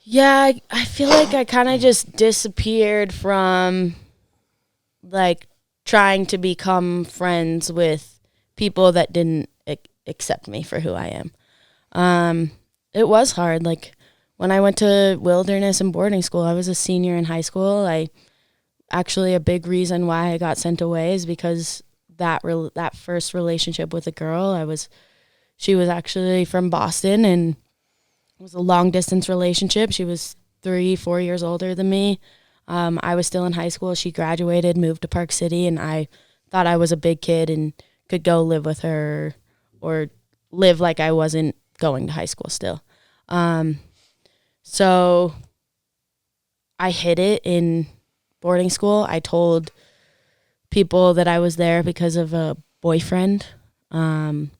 Yeah, I feel like I kind of just disappeared from, like, trying to become friends with people that didn't accept me for who I am. It was hard. Like, when I went to wilderness and boarding school, I was a senior in high school. Actually, a big reason why I got sent away is because that first relationship with a girl, she was actually from Boston, and it was a long distance relationship. She was 3-4 years older than me. I was still in high school. She graduated, moved to Park City, and I thought I was a big kid and could go live with her or live like I wasn't going to high school still. So I hid it in boarding school. I told people that I was there because of a boyfriend. So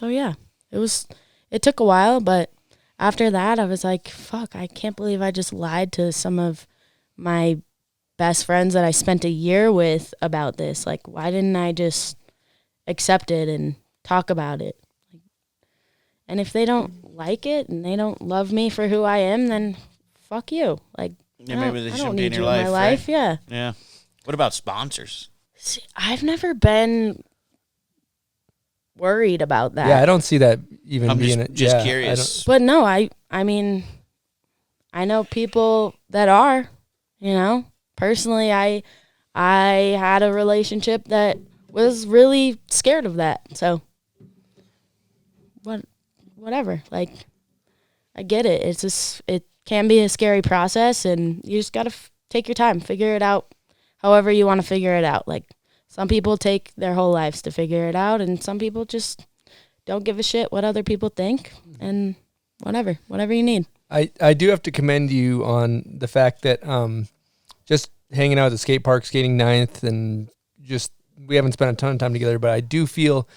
yeah, it took a while, but after that I was like, fuck, I can't believe I just lied to some of my best friends that I spent a year with about this. Like, why didn't I just accept it and talk about it? And if they don't like it and they don't love me for who I am, then fuck you. Like, yeah, maybe they I shouldn't don't be in need your you in life, my life. right? Yeah. Yeah. What about sponsors? See, I've never been worried about that. Yeah, I don't see that even I'm being just curious. But no, I mean, I know people that are, you know. Personally, I had a relationship that was really scared of that. So whatever. Like, I get it. It's just, it can be a scary process, and you just got to take your time, figure it out however you want to figure it out. Like, some people take their whole lives to figure it out, and some people just don't give a shit what other people think, and whatever you need. I do have to commend you on the fact that just hanging out at the skate park, skating ninth, and just, we haven't spent a ton of time together, but I do feel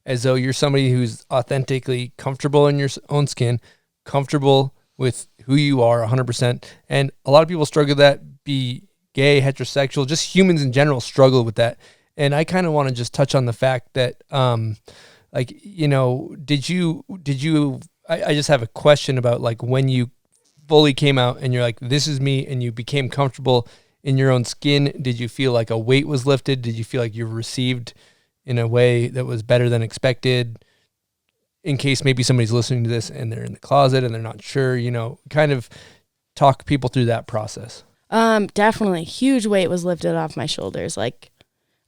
as though you're somebody who's authentically comfortable in your own skin, comfortable with who you are 100%. And a lot of people struggle with that, be gay, heterosexual, just humans in general struggle with that. And I kind of want to just touch on the fact that, like, you know, I just have a question about, like, when you fully came out and you're like, this is me, and you became comfortable in your own skin, did you feel like a weight was lifted? Did you feel like you were received in a way that was better than expected? In case maybe somebody's listening to this and they're in the closet and they're not sure, you know, kind of talk people through that process. Definitely. Huge weight was lifted off my shoulders. Like,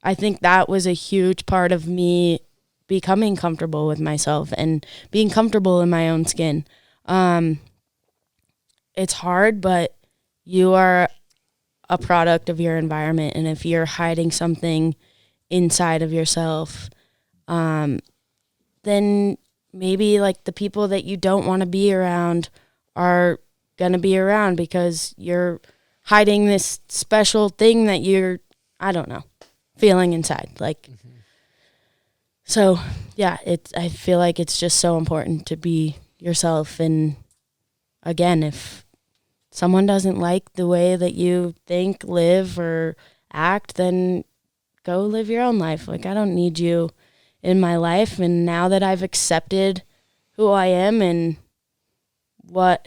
I think that was a huge part of me becoming comfortable with myself and being comfortable in my own skin. It's hard, but you are a product of your environment. And if you're hiding something inside of yourself, then maybe like the people that you don't want to be around are going to be around because you're hiding this special thing that you're, I don't know, feeling inside. Like, so yeah, I feel like it's just so important to be yourself. And again, if someone doesn't like the way that you think, live, or act, then go live your own life. Like, I don't need you in my life. And now that I've accepted who I am and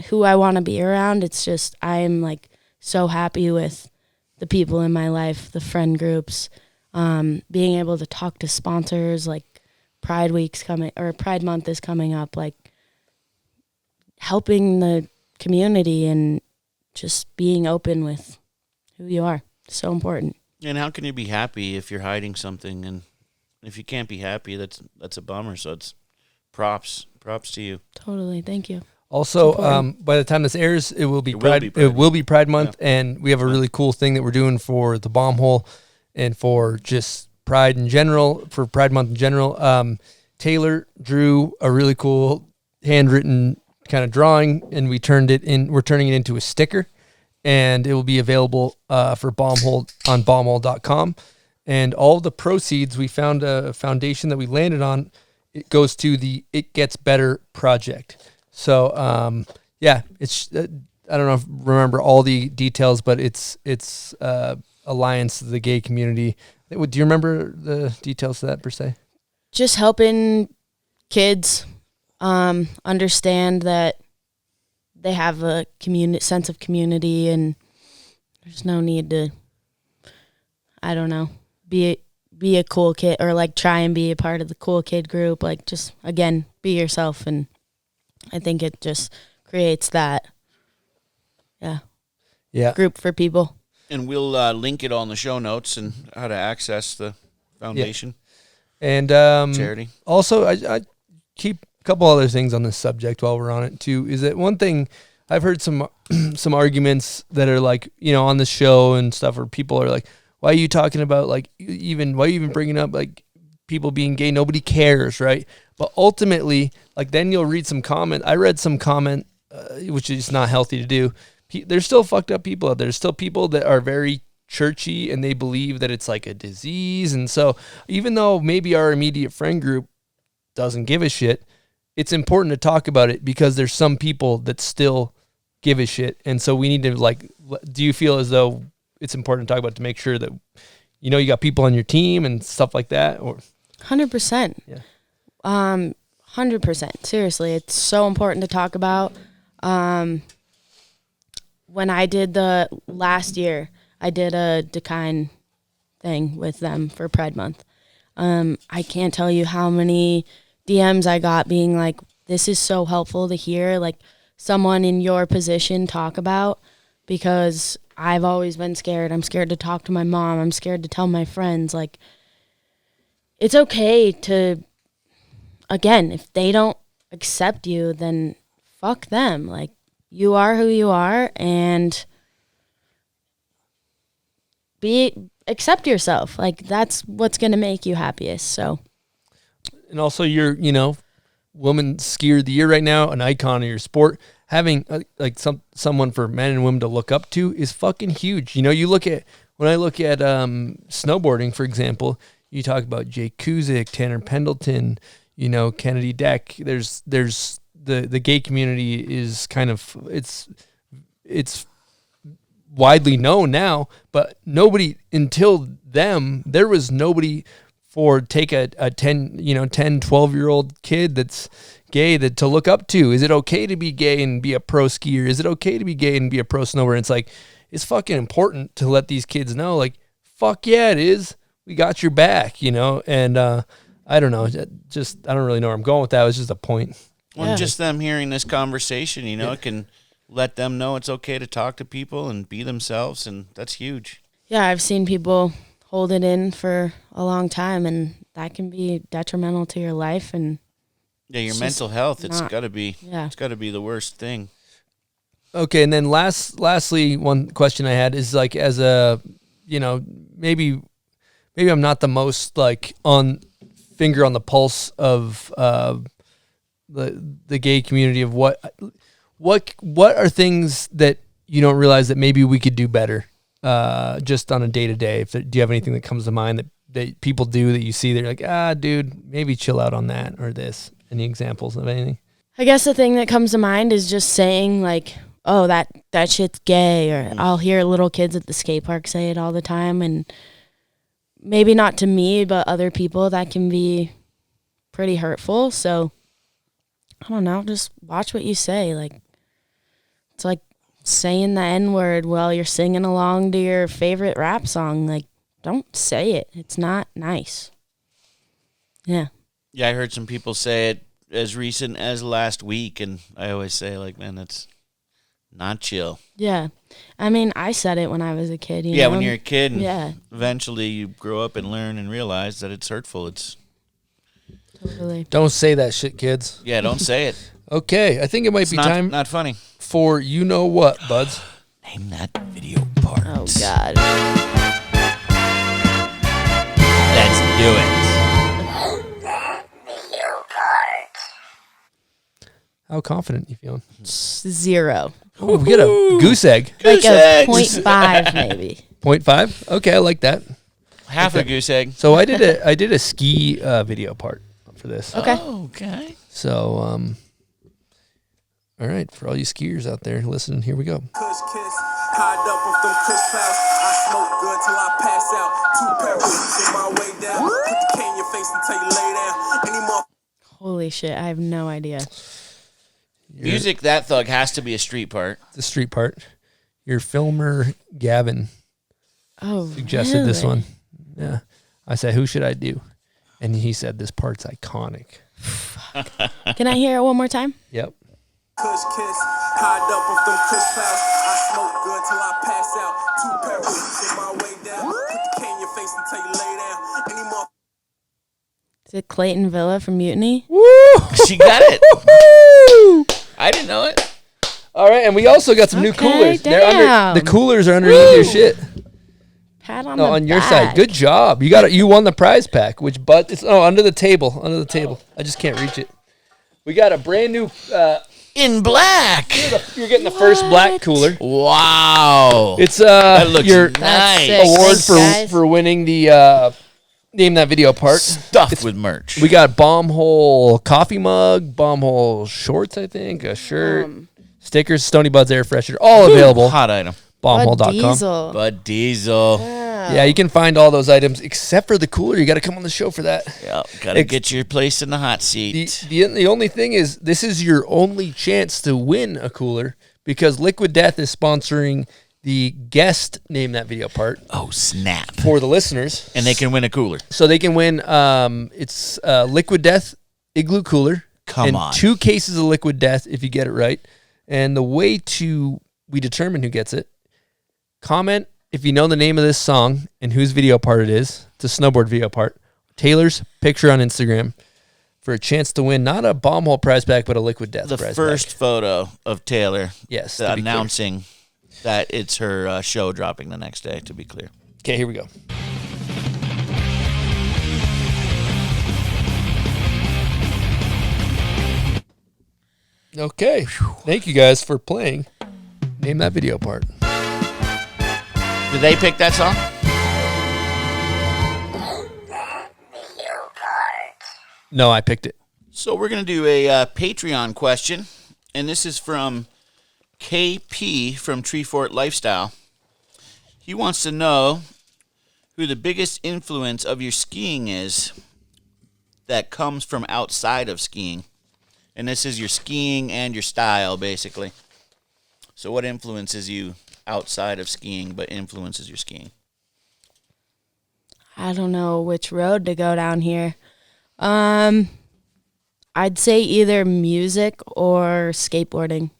who I want to be around, it's just, I'm like so happy with the people in my life, the friend groups, being able to talk to sponsors, like Pride Month is coming up, like helping the community and just being open with who you are. So important. And how can you be happy if you're hiding something? And if you can't be happy, that's a bummer. So it's props to you. Totally. Thank you. Also, by the time this airs, it will be Pride Month, and we have a really cool thing that we're doing for the Bomb Hole and for just Pride in general, for Pride Month in general. Taylor drew a really cool handwritten kind of drawing, and we're turning it into a sticker, and it will be available for Bomb Hole on bombhole.com. And all the proceeds, we found a foundation that we landed on. It goes to the It Gets Better project. So, yeah, it's I don't remember all the details, but it's Alliance of the Gay Community. Do you remember the details of that per se? Just helping kids understand that they have a sense of community, and there's no need to, I don't know, be a cool kid or like try and be a part of the cool kid group. Like, just again, be yourself, and I think it just creates that, group for people. And we'll link it on the show notes and how to access the foundation. Yeah. And charity. Also, I keep a couple other things on this subject while we're on it too. Is that one thing I've heard some arguments that are like, on the show and stuff, where people are like, why are you talking about why are you even bringing up like people being gay? Nobody cares, right? But ultimately, like, then you'll read some comment. I read some comment, which is not healthy to do. There's still fucked up people out there. There's still people that are very churchy and they believe that it's like a disease. And so even though maybe our immediate friend group doesn't give a shit, it's important to talk about it because there's some people that still give a shit. And so we need to do you feel as though it's important to talk about to make sure that, you got people on your team and stuff like that? Or 100%. Yeah. 100%. Seriously, it's so important to talk about. When I did last year, I did a Decine thing with them for Pride Month. I can't tell you how many DMs I got being like, this is so helpful to hear, like, someone in your position talk about, because I've always been scared. I'm scared to talk to my mom. I'm scared to tell my friends. Like, it's okay to, again, if they don't accept you, then fuck them. Like, you are who you are, and accept yourself. Like, that's what's going to make you happiest. So, and also you're, Woman Skier of the Year right now, an icon of your sport. Having someone for men and women to look up to is fucking huge. When I look at snowboarding, for example, you talk about Jake Kuzik, Tanner Pendleton, Kennedy Deck. There's the gay community is kind of, it's widely known now, but nobody until them, there was nobody take a 10, 12-year-old kid that's gay to look up to. Is it okay to be gay and be a pro skier? Is it okay to be gay and be a pro snowboarder? And it's like, it's fucking important to let these kids know, like, fuck yeah, it is. We got your back, and I don't know, I don't really know where I'm going with that. It was just a point. Well, just them hearing this conversation, it can let them know it's okay to talk to people and be themselves, and that's huge. Yeah, I've seen people hold it in for a long time, and that can be detrimental to your life. And your mental health, it's got to be the worst thing. Okay, and then lastly, one question I had is, like, as a, maybe I'm not the most, like, on finger on the pulse of the gay community of what are things that you don't realize that maybe we could do better just on a day-to-day. Do you have anything that comes to mind that people do that you see they're like, dude, maybe chill out on that or this? Any examples of anything? I guess the thing that comes to mind is just saying like, oh, that shit's gay, or I'll hear little kids at the skate park say it all the time, and maybe not to me, but other people, that can be pretty hurtful. So I don't know, just watch what you say. Like, it's like saying the N-word while you're singing along to your favorite rap song. Like, don't say it. It's not nice. Yeah. Yeah, I heard some people say it as recent as last week, and I always say, like, man, that's not chill. Yeah. I mean, I said it when I was a kid. You Yeah, know? when you're a kid, and yeah, eventually you grow up and learn and realize that it's hurtful. It's totally. Don't say that shit, kids. Yeah, don't say it. Okay, I think it might be time Not funny. for you know what, buds. Name that video part. Oh, God. Let's do it. How confident you feeling? 0. Oh, we get a goose egg. Like Goose a eggs. 0.5 maybe. 0.5? Okay, I like that. Half a goose egg. So I did a ski video part for this. Okay. Oh, okay. So all right, for all you skiers out there, listen, here we go. Kush kiss, hide up with them kush clouds. I smoke good till I pass out. 2 pair of wheels on my way down. Put the K in your face until you lay down. Any more Holy shit, I have no idea. Music That Thug has to be a street part. The street part. Your filmer, Gavin, suggested this really? one. Yeah. I said, who should I do? And he said, this part's iconic. Can I hear it one more time? Yep. kush kiss, hide up with them kush clouds. I smoke good till I pass out. 2 pair of wheels on my way down. Put the K in your face until you lay down. Any more Is it Clayton Villa from Mutiny? She got it. I didn't know it. All right, and we also got some new Okay, coolers. damn. The coolers are underneath your shit. Pat on No, the on your back. side. Good job. You won the prize pack. But it's under the table. Under the table. I just can't reach it. We got a brand new. In black. You're getting the first black cooler. Wow. It's That looks your nice. sick. award Thanks, guys. for winning the name that video part. Stuffed with merch. We got bomb hole coffee mug, bomb hole shorts, I think, a shirt, stickers, Stony Buds air freshener, all available. Hot item. Bombhole.com. Diesel. Bud Diesel. Yeah, you can find all those items except for the cooler. You got to come on the show for that. Yeah, gotta get your place in the hot seat. The only thing is, this is your only chance to win a cooler because Liquid Death is sponsoring the guest name that video part Oh, snap. for the listeners, And they can win a cooler. so they can win. It's Liquid Death Igloo cooler. Come and on. 2 cases of Liquid Death if you get it right. And the way we determine who gets it, comment if you know the name of this song and whose video part it is. It's a snowboard video part. Taylor's picture on Instagram for a chance to win not a bomb hole prize pack, but a Liquid Death The prize first pack. photo of Taylor Yes, to be clear. announcing that it's her show dropping the next day, to be clear. Okay, here we go. Okay. Thank you guys for playing. Name that video part. Did they pick that song? No, I picked it. So we're going to do a Patreon question, and this is from KP from Treefort Lifestyle. He wants to know who the biggest influence of your skiing is that comes from outside of skiing. And this is your skiing and your style, basically. So what influences you outside of skiing but influences your skiing? I don't know which road to go down here. I'd say either music or skateboarding.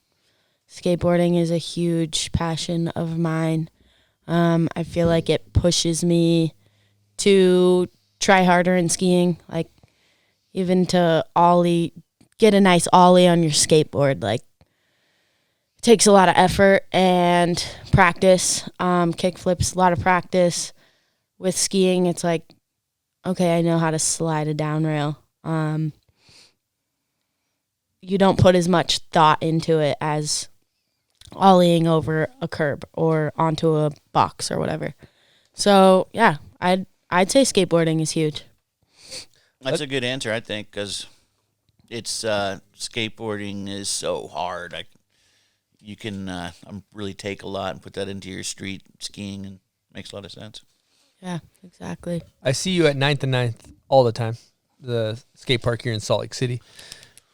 Skateboarding is a huge passion of mine. I feel like it pushes me to try harder in skiing, like even to get a nice ollie on your skateboard. Like, it takes a lot of effort and practice. Kick flips, a lot of practice. With skiing, it's like okay, I know how to slide a down rail. You don't put as much thought into it as ollieing over a curb or onto a box or whatever. So yeah, I'd say skateboarding is huge. That's a good answer, I think, because it's skateboarding is so hard. You can really take a lot and put that into your street skiing, and makes a lot of sense. Yeah, exactly. I see you at 9th and 9th all the time, the skate park here in Salt Lake City.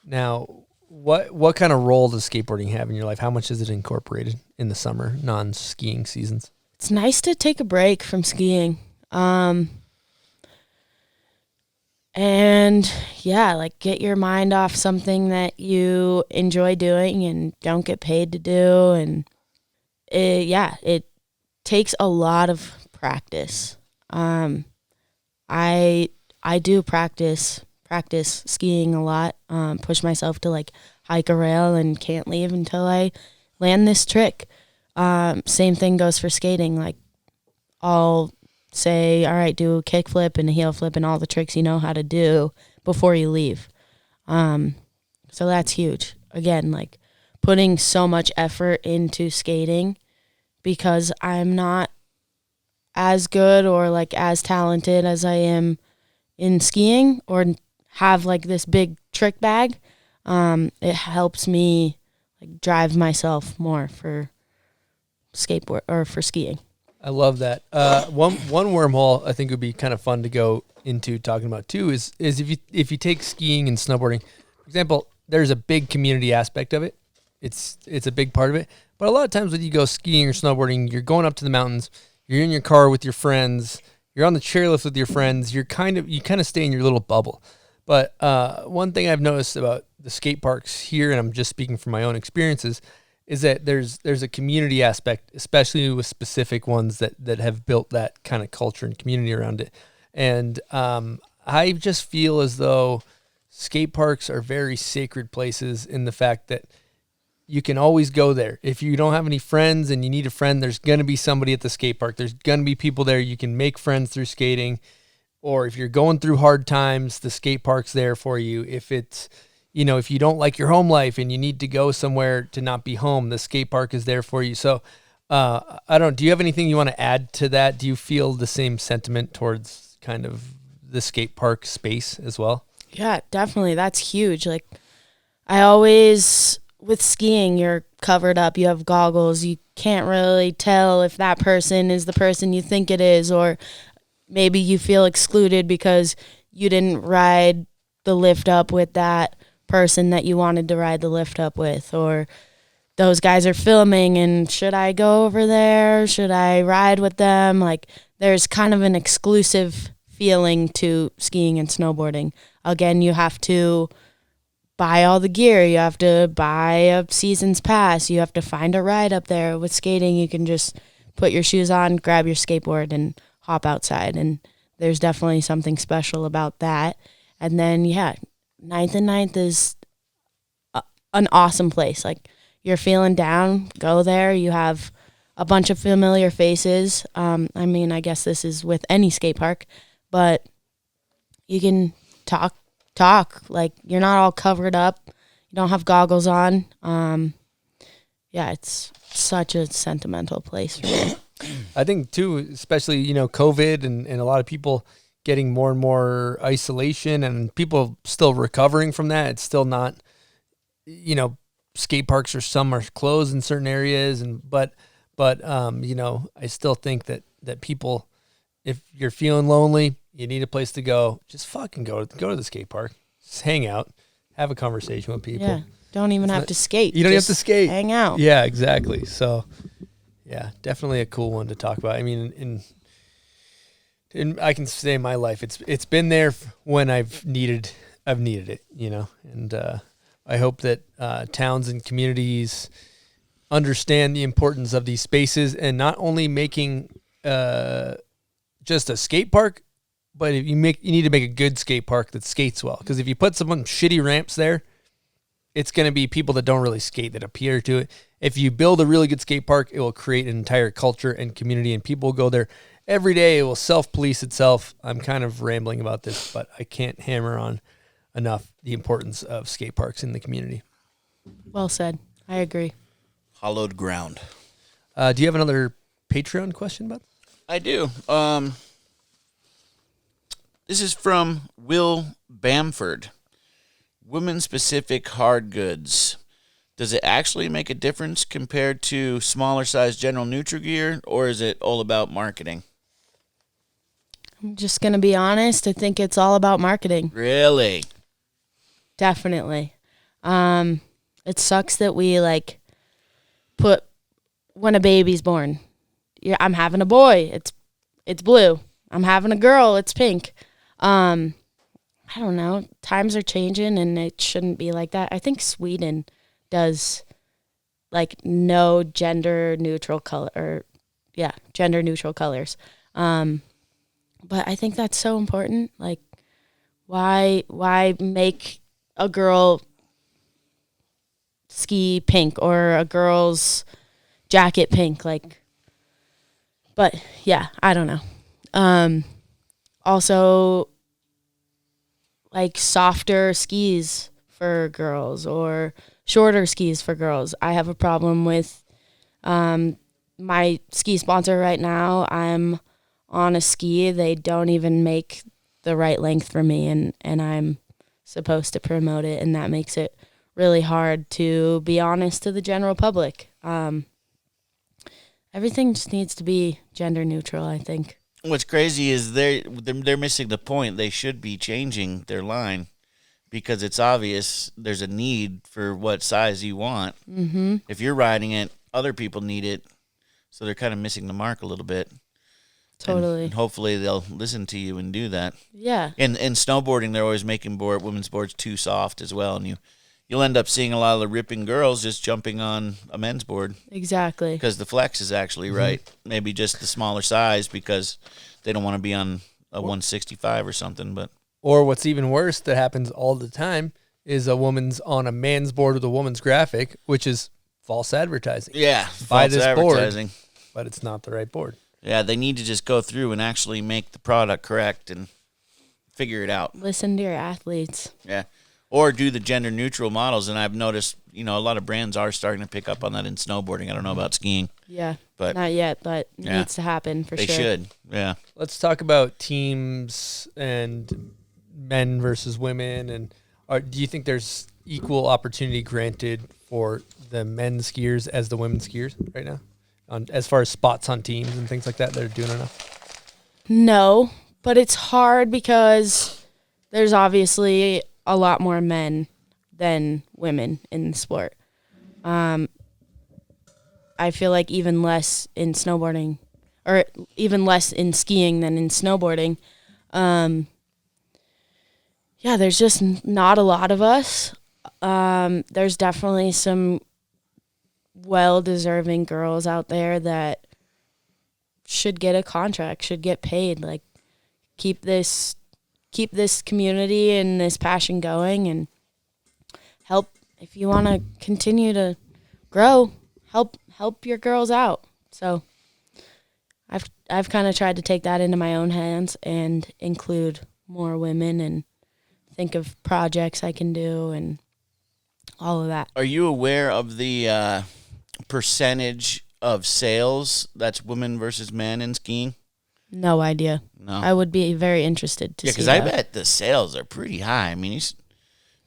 Now, what kind of role does skateboarding have in your life? How much is it incorporated in the summer, non-skiing seasons? It's nice to take a break from skiing. And yeah, like get your mind off something that you enjoy doing and don't get paid to do. And it takes a lot of practice. I do practice skiing a lot, push myself to like hike a rail and can't leave until I land this trick. Same thing goes for skating. Like I'll say, all right, do a kick flip and a heel flip and all the tricks you know how to do before you leave. So that's huge. Again, like putting so much effort into skating because I'm not as good or like as talented as I am in skiing or have like this big trick bag. It helps me like drive myself more for skateboard or for skiing. I love that. One wormhole I think would be kind of fun to go into talking about too is if you take skiing and snowboarding, for example, there's a big community aspect of it. It's a big part of it. But a lot of times when you go skiing or snowboarding, you're going up to the mountains, you're in your car with your friends, you're on the chairlift with your friends, you kind of stay in your little bubble. But one thing I've noticed about the skate parks here, and I'm just speaking from my own experiences, is that there's a community aspect, especially with specific ones that have built that kind of culture and community around it. And I just feel as though skate parks are very sacred places in the fact that you can always go there. If you don't have any friends and you need a friend, there's going to be somebody at the skate park. There's going to be people there. You can make friends through skating. Or if you're going through hard times, the skate park's there for you. If it's, if you don't like your home life and you need to go somewhere to not be home, the skate park is there for you. So do you have anything you want to add to that? Do you feel the same sentiment towards kind of the skate park space as well? Yeah, definitely. That's huge. Like I always, with skiing, you're covered up, you have goggles, you can't really tell if that person is the person you think it is, or maybe you feel excluded because you didn't ride the lift up with that person that you wanted to ride the lift up with, or those guys are filming and should I go over there? Should I ride with them? Like there's kind of an exclusive feeling to skiing and snowboarding. Again, you have to buy all the gear. You have to buy a season's pass. You have to find a ride up there. With skating, you can just put your shoes on, grab your skateboard, and hop outside. And there's definitely something special about that. And then, 9th and 9th is an awesome place. Like, you're feeling down, go there. You have a bunch of familiar faces. I guess this is with any skate park, but you can talk. Like, you're not all covered up. You don't have goggles on. It's such a sentimental place for me. I think, too, especially, COVID and a lot of people getting more and more isolation and people still recovering from that. It's still not, skate parks some are closed in certain areas. But I still think that people, if you're feeling lonely, you need a place to go, just fucking go to the skate park. Just hang out, have a conversation with people. Yeah, don't even have to skate. You don't have to skate. Hang out. Yeah, exactly. So, yeah, definitely a cool one to talk about. I mean, in I can say in my life, it's been there when I've needed it, and I hope that towns and communities understand the importance of these spaces and not only making just a skate park, but you need to make a good skate park that skates well. Because if you put some shitty ramps there, it's going to be people that don't really skate that appear to it. If you build a really good skate park, it will create an entire culture and community, and people will go there every day it will self-police itself. I'm kind of rambling about this, but I can't hammer on enough the importance of skate parks in the community. Well said. I agree. Hollowed ground. Do you have another Patreon question, bud? I do. This is from Will Bamford. Women-specific hard goods. Does it actually make a difference compared to smaller size General Neutral gear, or is it all about marketing? I'm just going to be honest. I think it's all about marketing. Really? Definitely. It sucks that we put when a baby's born. Yeah, I'm having a boy. It's blue. I'm having a girl. It's pink. I don't know. Times are changing, and it shouldn't be like that. I think Sweden does no gender neutral color, gender neutral colors. But I think that's so important. Why make a girl ski pink or a girl's jacket pink? But yeah, I don't know. Also, softer skis for girls or shorter skis for girls. I have a problem with my ski sponsor right now. I'm on a ski. They don't even make the right length for me, and I'm supposed to promote it, and that makes it really hard to be honest to the general public. Everything just needs to be gender neutral, I think. What's crazy is they're missing the point. They should be changing their line because it's obvious there's a need for what size you want. Mm-hmm. If you're riding it, other people need it, so they're kind of missing the mark a little bit. Totally. And hopefully they'll listen to you and do that. Yeah. And snowboarding, they're always making women's boards too soft as well, and you'll end up seeing a lot of the ripping girls just jumping on a men's board. Exactly. Because the flex is actually right. Maybe just the smaller size because they don't want to be on a 165 or something. Or what's even worse that happens all the time is a woman's on a man's board with a woman's graphic, which is false advertising. Yeah, Buy false this advertising. board, but it's not the right board. Yeah, they need to just go through and actually make the product correct and figure it out. Listen to your athletes. Yeah. Or do the gender neutral models. And I've noticed, a lot of brands are starting to pick up on that in snowboarding. I don't know about skiing. Yeah. But not yet, but it needs to happen for sure. They should. Yeah. Let's talk about teams and men versus women. And do you think there's equal opportunity granted for the men skiers as the women skiers right now? As far as spots on teams and things like that are doing enough? No, but it's hard because there's obviously a lot more men than women in the sport. I feel like even less in snowboarding, or even less in skiing than in snowboarding. There's just not a lot of us. There's definitely some well-deserving girls out there that should get a contract, should get paid. Keep this community and this passion going, and help if you want to continue to grow. Help your girls out. So I've kind of tried to take that into my own hands and include more women and think of projects I can do and all of that. Are you aware of the percentage of sales that's women versus men in skiing? No idea. No. I would be very interested to see because that. I bet the sales are pretty high. I mean, these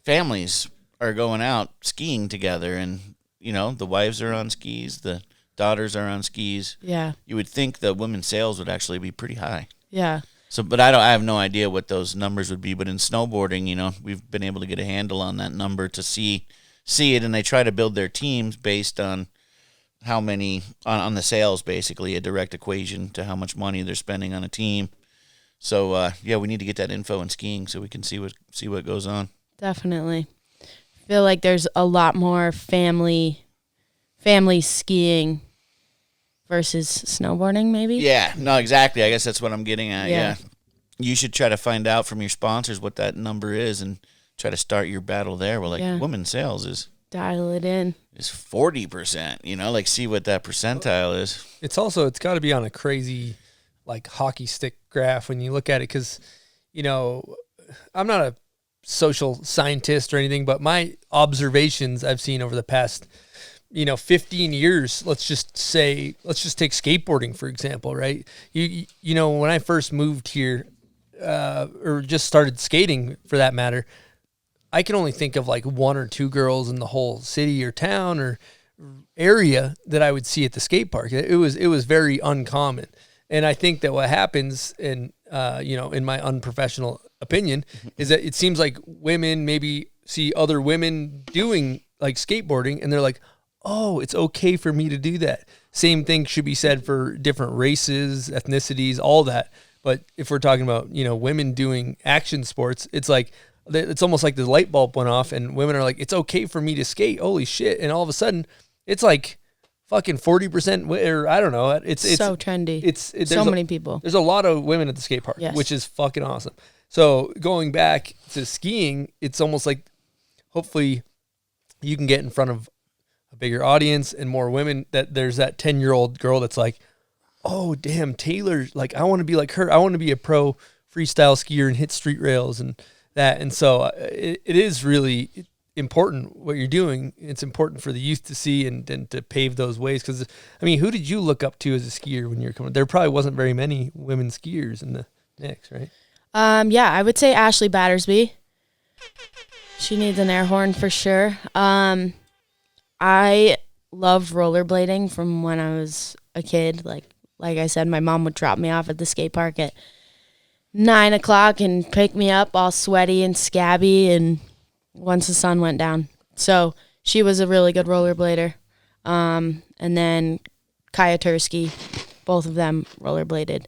families are going out skiing together, and, the wives are on skis, the daughters are on skis. Yeah. You would think the women's sales would actually be pretty high. Yeah. So, but I have no idea what those numbers would be. But in snowboarding, we've been able to get a handle on that number to see it, and they try to build their teams based on how many on the sales, basically a direct equation to how much money they're spending on a team. So we need to get that info in skiing so we can see what goes on. Definitely. I feel like there's a lot more family skiing versus snowboarding, maybe. Yeah, no, exactly. I guess that's what I'm getting at. Yeah. You should try to find out from your sponsors what that number is and try to start your battle there. Well, women's sales is dial it in. Is 40%, see what that percentile is. It's got to be on a crazy like hockey stick graph when you look at it, because I'm not a social scientist or anything, but my observations I've seen over the past 15 years, let's just take skateboarding for example, right? When I first moved here, or just started skating for that matter, I can only think of like one or two girls in the whole city or town or area that I would see at the skate park. It was very uncommon. And I think that what happens in my unprofessional opinion is that it seems like women maybe see other women doing like skateboarding and they're like, oh, it's okay for me to do that. Same thing should be said for different races, ethnicities, all that. But if we're talking about, women doing action sports, it's like, it's almost like the light bulb went off and women are like, it's okay for me to skate. Holy shit. And all of a sudden it's like fucking 40%, or I don't know. It's so trendy. There's so many people. There's a lot of women at the skate park, yes. which is fucking awesome. So going back to skiing, it's almost like hopefully you can get in front of a bigger audience and more women, that there's that 10-year-old girl that's like, oh damn, Taylor, like I want to be like her. I want to be a pro freestyle skier and hit street rails and that. And so it is really important what you're doing. It's important for the youth to see and to pave those ways. Because I mean, who did you look up to as a skier when you were coming? There probably wasn't very many women skiers in the mix, right? Yeah, I would say Ashley Battersby. She needs an air horn for sure. I loved rollerblading from when I was a kid. Like I said, my mom would drop me off at the skate park at 9:00 and pick me up all sweaty and scabby, and once the sun went down. So she was a really good rollerblader. And then Kaya Tursky, both of them rollerbladed.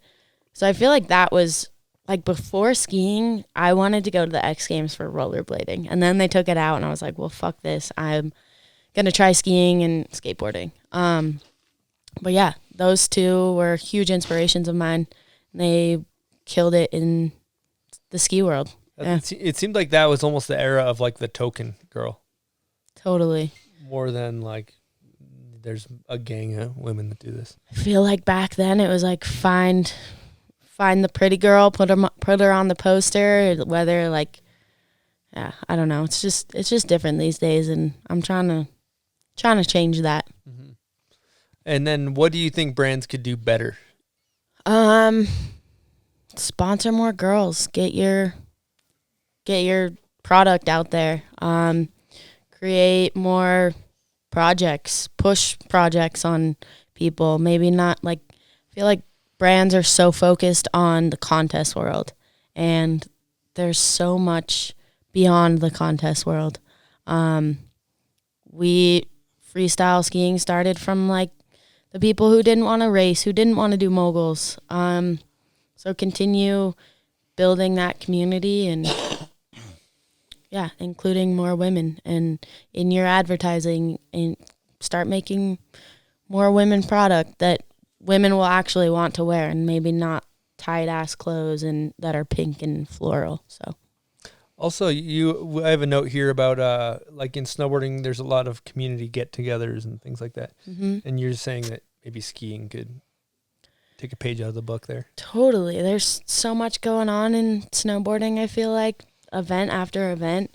So I feel like that was, like, before skiing, I wanted to go to the X Games for rollerblading. And then they took it out, and I was like, well, fuck this. I'm going to try skiing and skateboarding. But yeah, those two were huge inspirations of mine. They killed it in the ski world. Yeah. It seemed like that was almost the era of like the token girl. Totally. More than like there's a gang of women that do this. I feel like back then it was like find the pretty girl, put her on the poster, whether like, yeah, I don't know. It's just different these days, and I'm trying to change that. Mm-hmm. And then what do you think brands could do better? Sponsor more girls. Get your product out there. Create more projects. Push projects on people. Maybe not like, I feel like brands are so focused on the contest world, and there's so much beyond the contest world. Freestyle skiing started from like the people who didn't want to race, who didn't want to do moguls. So continue building that community and yeah, including more women, and in your advertising, and start making more women product that women will actually want to wear, and maybe not tight ass clothes and that are pink and floral. So also I have a note here about like in snowboarding there's a lot of community get-togethers and things like that. Mm-hmm. And you're saying that maybe skiing could take a page out of the book there. Totally. There's so much going on in snowboarding, I feel like, event after event.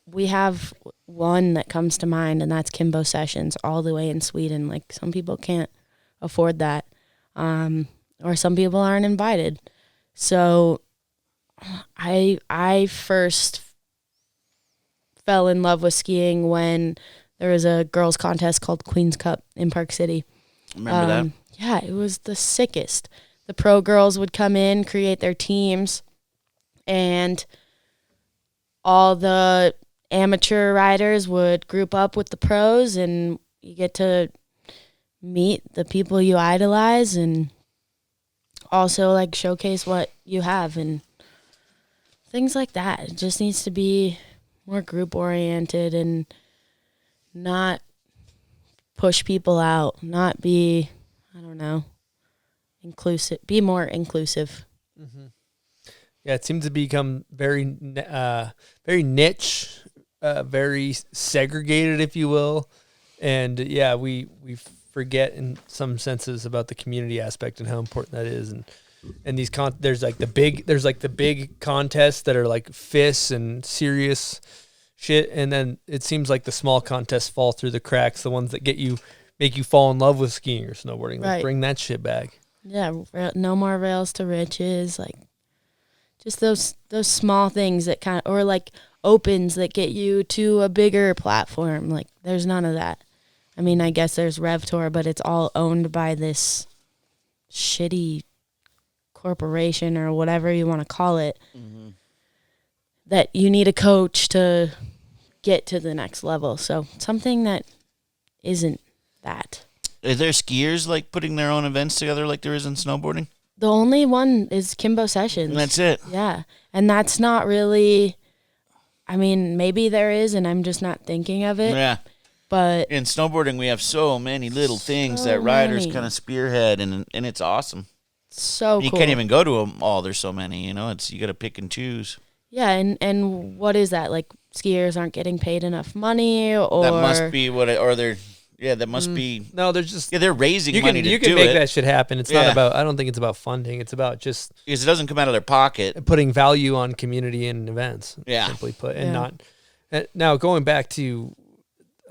We have one that comes to mind, and that's Kimbo Sessions all the way in Sweden. Like, some people can't afford that, or some people aren't invited. So I first fell in love with skiing when there was a girls' contest called Queen's Cup in Park City. Remember that? Yeah, it was the sickest. The pro girls would come in, create their teams, and all the amateur riders would group up with the pros, and you get to meet the people you idolize and also like showcase what you have and things like that. It just needs to be more group oriented and not push people out, not be, I don't know, inclusive, be more inclusive. Mm-hmm. Yeah, it seems to become very niche, very segregated, if you will. And yeah, we forget in some senses about the community aspect and how important that is. And these there's like the big contests that are like fists and serious shit, and then it seems like the small contests fall through the cracks, the ones that make you fall in love with skiing or snowboarding. Like, Right. bring that shit back. Yeah, no more rails to riches, like just those small things that kind of, or like opens that get you to a bigger platform. Like there's none of that. I mean, I guess there's Rev Tour, but it's all owned by this shitty corporation or whatever you want to call it. Mm-hmm. That you need a coach to get to the next level. So something that isn't that. Are there skiers like putting their own events together like there is in snowboarding? The only one is Kimbo Sessions. And that's it. Yeah. And that's not really, I mean, maybe there is and I'm just not thinking of it. Yeah. But in snowboarding, we have so many little things So that riders many. kind of spearhead, and it's awesome. so You cool. can't even go to them all. There's so many, you got to pick and choose. Yeah. And what is that? Like skiers aren't getting paid enough money or. That must be what, or they're, yeah, that must be. No, they're just Yeah, they're raising money to you do can make it. that shit happen. It's not about. I don't think it's about funding. It's about just Because it doesn't come out of their pocket. putting value on community and events. Yeah. Simply put, and Yeah. not. Now going back to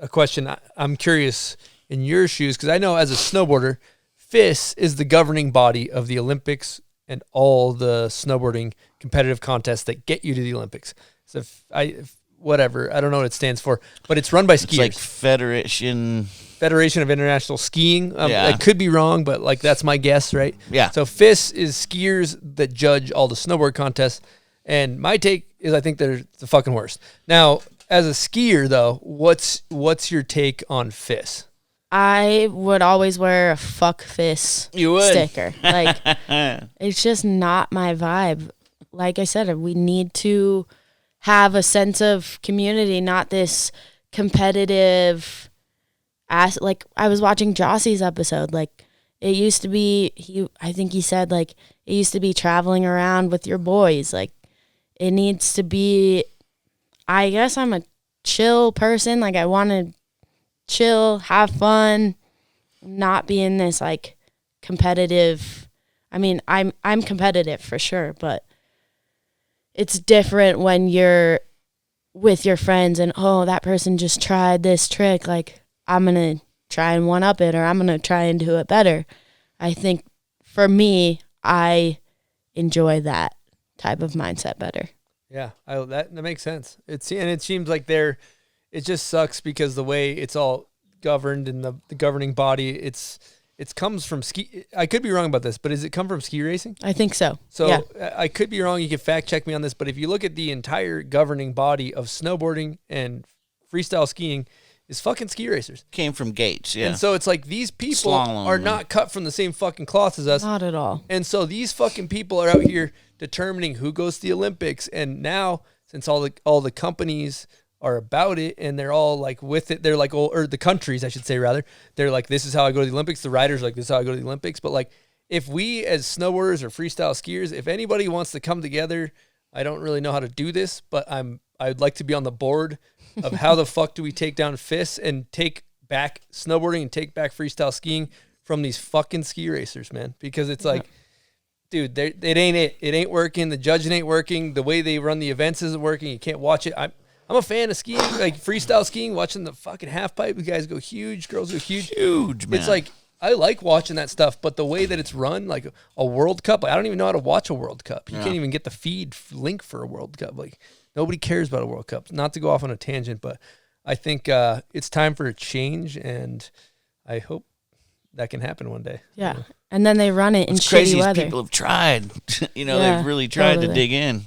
a question, I'm curious in your shoes because I know as a snowboarder, FIS is the governing body of the Olympics and all the snowboarding competitive contests that get you to the Olympics. So whatever, I don't know what it stands for, but it's run by skiers. It's like Federation of International Skiing. Yeah. I could be wrong, but like that's my guess, right? Yeah. So FIS is skiers that judge all the snowboard contests, and my take is I think they're the fucking worst. Now, as a skier though, what's your take on FIS? I would always wear a fuck FIS You would. sticker. Like, it's just not my vibe. Like I said, we need to have a sense of community, not this competitive like I was watching Jossi's episode. Like it used to be, I think he said like it used to be traveling around with your boys. Like it needs to be, I guess I'm a chill person. Like I want to chill, have fun, not be in this like competitive. I mean, I'm competitive for sure, but it's different when you're with your friends and, oh, that person just tried this trick. Like, I'm going to try and one up it, or I'm going to try and do it better. I think for me, I enjoy that type of mindset better. Yeah, that makes sense. And it seems like it just sucks because the way it's all governed and the governing body, it comes from ski. I could be wrong about this, but does it come from ski racing? I think so. So yeah. I could be wrong. You can fact check me on this, but if you look at the entire governing body of snowboarding and freestyle skiing, is fucking ski racers. Came from Gates, yeah. And so it's like these people Slalom. are not cut from the same fucking cloth as us. Not at all. And so these fucking people are out here determining who goes to the Olympics. And now, since all the companies are about it and they're all like with it, they're like, or the countries, I should say rather, they're like, this is how I go to the Olympics. The riders are like, this is how I go to the Olympics. But like, if we as snowboarders or freestyle skiers, if anybody wants to come together, I don't really know how to do this, but I'd like to be on the board of how the fuck do we take down FIS and take back snowboarding and take back freestyle skiing from these fucking ski racers, man. Because it's like, dude, it ain't working. The judging ain't working. The way they run the events isn't working. You can't watch it. I'm a fan of skiing, like freestyle skiing, watching the fucking half pipe. The guys go huge, girls go huge. Huge, man. It's like, I like watching that stuff, but the way that it's run, like a World Cup, I don't even know how to watch a World Cup. You can't even get the feed link for a World Cup. Like, nobody cares about a World Cup. Not to go off on a tangent, but I think it's time for a change, and I hope that can happen one day. Yeah. And then they run it in It's crazy shitty as weather. people have tried. Yeah, They've really tried totally. to dig in.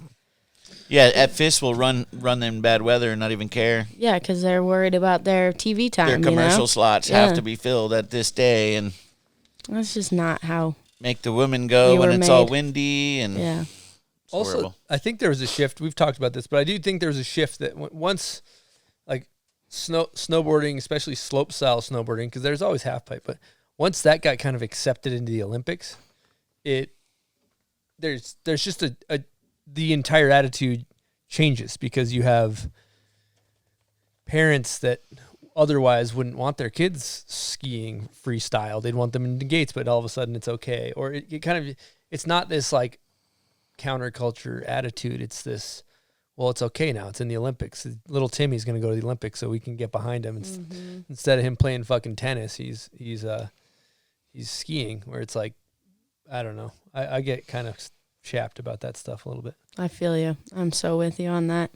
Yeah, at FIS will run them in bad weather and not even care. Yeah, because they're worried about their TV time. Their commercial you know? slots Yeah. have to be filled at this day, and That's just not how. make the women go You when were it's all made. windy, and Yeah. it's Also, horrible. I think there was a shift. We've talked about this, but I do think there was a shift that once, like snowboarding, especially slope style snowboarding, because there's always half pipe, but once that got kind of accepted into the Olympics, there's just the entire attitude changes because you have parents that otherwise wouldn't want their kids skiing freestyle. They'd want them in the gates, but all of a sudden it's okay. Or it kind of, it's not this like counterculture attitude. It's this, well, it's okay now. It's in the Olympics. Little Timmy's going to go to the Olympics, so we can get behind him. Instead of him playing fucking tennis, he's skiing, where it's like, I don't know. I get kind of chapped about that stuff a little bit. I feel you. I'm so with you on that.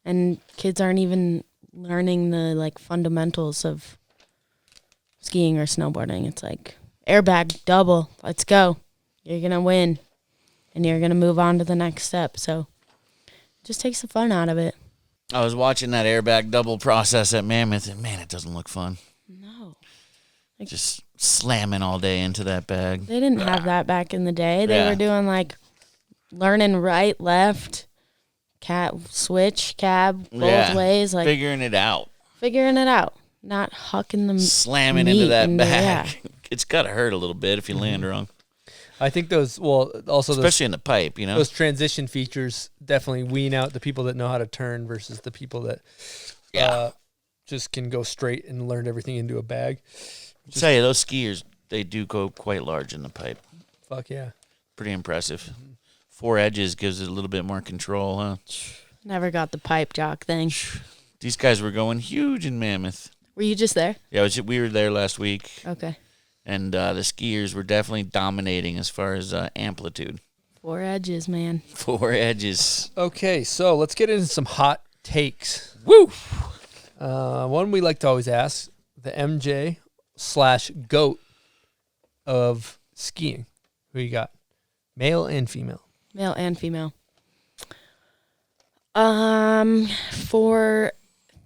And kids aren't even learning the like fundamentals of skiing or snowboarding. It's like airbag, double, let's go. You're going to win. And you're going to move on to the next step. So it just takes the fun out of it. I was watching that airbag double process at Mammoth, and man, it doesn't look fun. No. Just slamming all day into that bag. They didn't have that back in the day. They were doing like learning right, left, switch, cab, both ways. Like figuring it out. Not hucking them. Slamming into that bag. It's got to hurt a little bit if you land wrong. I think those, especially in the pipe, you know? Those transition features definitely wean out the people that know how to turn versus the people that just can go straight and learn everything into a bag. I'll tell you, those skiers, they do go quite large in the pipe. Fuck yeah. Pretty impressive. 4 edges gives it a little bit more control, huh? Never got the pipe jock thing. These guys were going huge in Mammoth. Were you just there? Yeah, we were there last week. Okay. And the skiers were definitely dominating as far as amplitude. 4 edges, man. 4 edges. Okay, so let's get into some hot takes. Woo! One we like to always ask, the MJ/GOAT of skiing. Who you got? Male and female. Male and female. For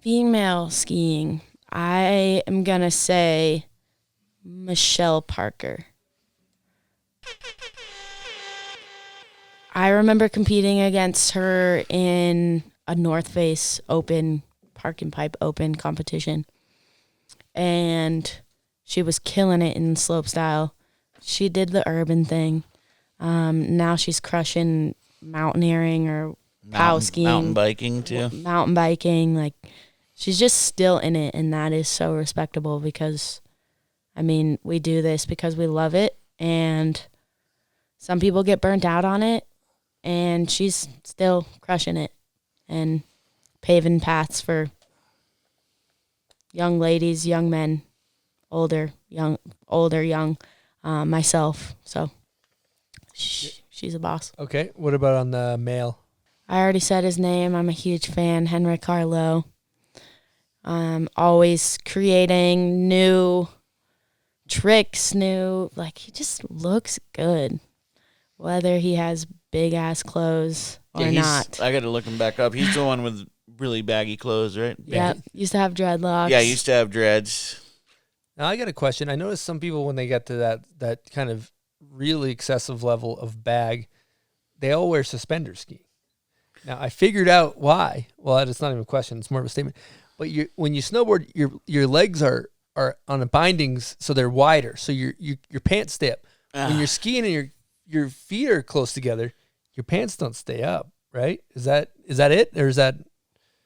female skiing, I am going to say Michelle Parker. I remember competing against her in a North Face Open, Park and Pipe Open competition. And she was killing it in slopestyle. She did the urban thing. Now she's crushing mountaineering or pow skiing. Mountain biking, too. Mountain biking. Like, she's just still in it, and that is so respectable because, I mean, we do this because we love it, and some people get burnt out on it, and she's still crushing it and paving paths for young ladies, young men, older, young, myself. So she's a boss. Okay, what about on the male? I already said his name. I'm a huge fan, Henrik Harlow. Always creating new tricks, he just looks good. Whether he has big-ass clothes or not. I got to look him back up. He's the one with really baggy clothes, right? Yeah, used to have dreadlocks. Yeah, used to have dreads. Now, I got a question. I noticed some people, when they get to that kind of really excessive level of bag, they all wear suspenders skiing. Now, I figured out why. Well, it's not even a question. It's more of a statement. But when you snowboard, your legs are on the bindings, so they're wider. So your pants stay up. When you're skiing and your feet are close together, your pants don't stay up, right? Is that it? Or is that...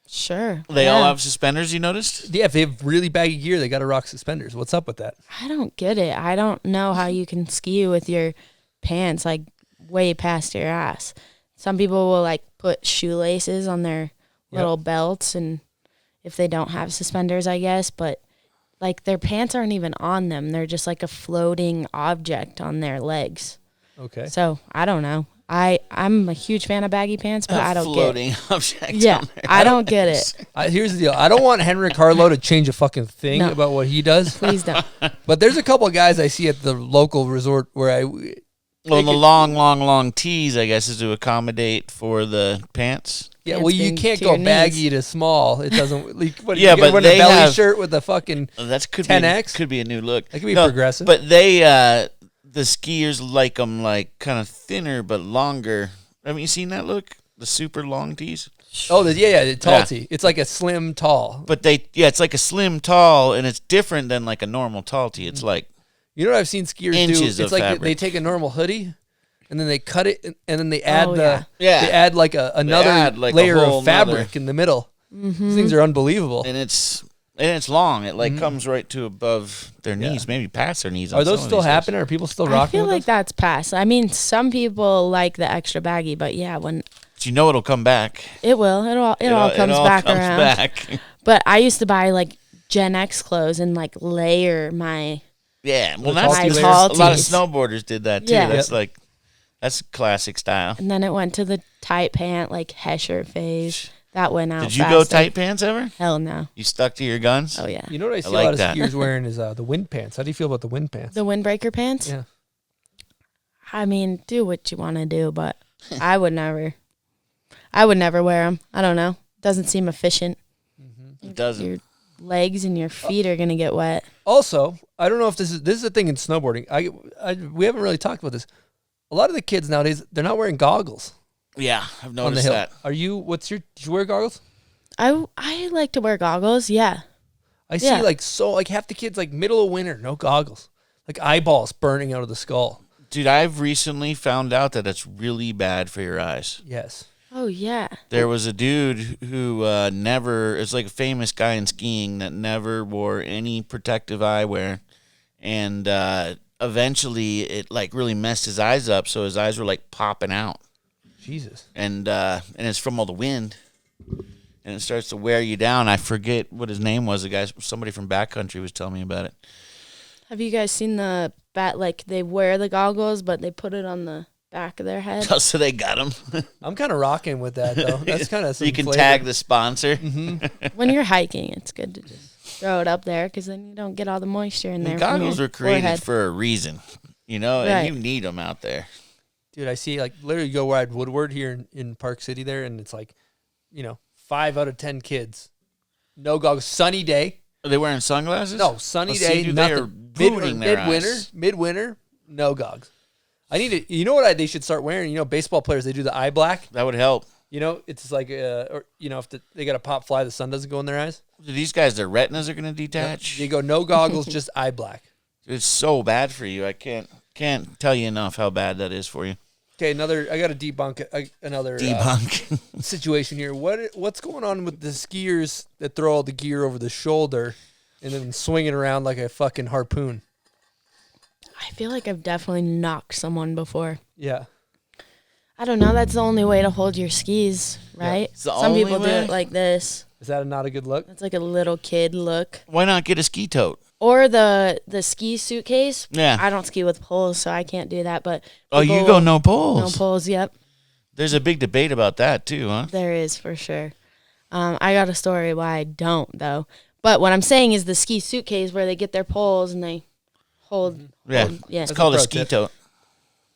Sure. They all have suspenders, you noticed? Yeah, if they have really baggy gear, they got to rock suspenders. What's up with that? I don't get it. I don't know how you can ski with your pants like way past your ass. Some people will like put shoelaces on their little belts, and if they don't have suspenders, I guess, but like their pants aren't even on them. They're just like a floating object on their legs. Okay. So I don't know. I'm a huge fan of baggy pants, but I don't floating get object. Yeah, I don't get it. Here's the deal. I don't want Henrik Harlow to change a fucking thing about what he does. Please don't. But there's a couple of guys I see at the local resort where the long tees, I guess, is to accommodate for the pants. Yeah, well, you can't go baggy to small. It doesn't. But yeah, but they a belly shirt with a fucking 10X. Could be a new look. That could be progressive. But they, the skiers like them like kind of thinner but longer. Haven't you seen that look? The super long tees. Oh, the tall tee. It's like a slim tall. But it's like a slim tall, and it's different than like a normal tall tee. It's like, you know what I've seen skiers do? It's like fabric. they take a normal hoodie, and then they cut it, and then they add they add like another layer of fabric in the middle. Mm-hmm. These things are unbelievable. And it's And it's long. It like comes right to above their knees, maybe past their knees. Are those still happening? Are people still rocking? I feel with like those? that's past. I mean, some people like the extra baggy, but yeah, when But you know it'll come back. it will, it all comes back around. Back. But I used to buy like Gen X clothes and like layer my Yeah, well, My that's tall a lot of tees. snowboarders did that too. Yeah. That's classic style. and then it went to the tight pant like Hesher phase. That went out. Did you go faster. tight pants ever? Hell no. You stuck to your guns? Oh yeah. You know what I see like a lot that. of skiers wearing is the wind pants. How do you feel about the wind pants? The windbreaker pants? Yeah. I mean, do what you want to do, but I would never wear them. I don't know. Doesn't seem efficient. It doesn't. Your legs and your feet are going to get wet. Also, I don't know if this is a thing in snowboarding. We haven't really talked about this. A lot of the kids nowadays, they're not wearing goggles Yeah, I've on the noticed hill. that. Are you? Do you wear goggles? I like to wear goggles. Yeah. I see Yeah. like half the kids like middle of winter, no goggles, like eyeballs burning out of the skull. Dude, I've recently found out that it's really bad for your eyes. Yes. Oh yeah. There was a dude who never, it's like a famous guy in skiing that never wore any protective eyewear. And eventually it like really messed his eyes up. So his eyes were like popping out. Jesus. And it's from all the wind. And it starts to wear you down. I forget what his name was. The guy, somebody from backcountry was telling me about it. Have you guys seen the bat? Like they wear the goggles, but they put it on the back of their head. So they got him. I'm kind of rocking with that though. That's kind of You can tag the sponsor. When you're hiking, it's good to just throw it up there because then you don't get all the moisture in there. The from goggles your were created forehead. for a reason, you know, Right. and you need them out there. Dude, I see like literally go ride Woodward here in Park City there, and it's like, 5 out of 10 kids, no goggles. Sunny day. Are they wearing sunglasses? No, sunny Oh, day. see, dude, they are nothing. booting their eyes. Midwinter, no goggles. I need to. You know what they should start wearing? Baseball players, they do the eye black. That would help. It's like if they got a pop fly, the sun doesn't go in their eyes. These guys, their retinas are going to detach. They go no goggles, just eye black. It's so bad for you. I can't tell you enough how bad that is for you. Okay, I got to debunk another situation here. What's going on with the skiers that throw all the gear over the shoulder and then swing it around like a fucking harpoon? I feel like I've definitely knocked someone before. Yeah. I don't know. That's the only way to hold your skis, right? It's the Some only people do way? it like this. Is that not a good look? It's like a little kid look. Why not get a ski tote? Or the ski suitcase. Yeah. I don't ski with poles, so I can't do that. But Oh, you people- go no poles. No poles. Yep, There's a big debate about that too, huh? there is for sure. I got a story why I don't though. But what I'm saying is the ski suitcase where they get their poles and they hold. Yeah. Yeah. It's called a pro ski tip. tote.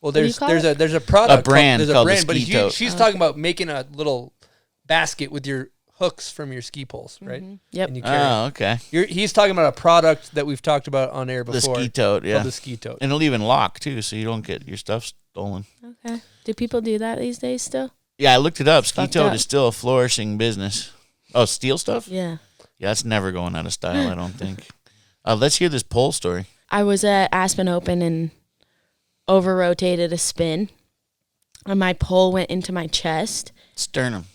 What Well, do you there's call there's it? a product, A brand there's a called the brand, but ski tote. she's talking about making a little basket with your hooks from your ski poles, right? Yep. And you carry Oh, it. okay. He's talking about a product that we've talked about on air The before. ski tote, yeah. Called the ski tote. And it'll even lock too, so you don't get your stuff stolen. Okay. Do people do that these days still? Yeah, I looked it up. Ski Fucked tote up. is still a flourishing business. Oh, steel stuff? Yeah. Yeah, that's never going out of style, I don't think. Let's hear this pole story. I was at Aspen Open and over rotated a spin, and my pole went into my chest. Sternum.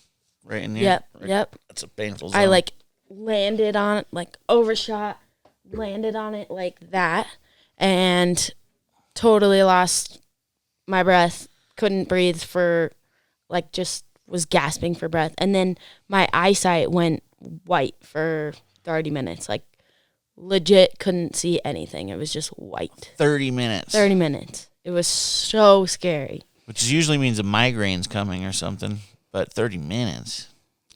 Right in here. Yep. Right. Yep. That's a painful zone. I landed on it, overshot, landed on it like that, and totally lost my breath. Couldn't breathe for, just was gasping for breath. And then my eyesight went white for 30 minutes. Legit couldn't see anything. It was just white. 30 minutes. 30 minutes. It was so scary. Which usually means a migraine's coming or something. But 30 minutes.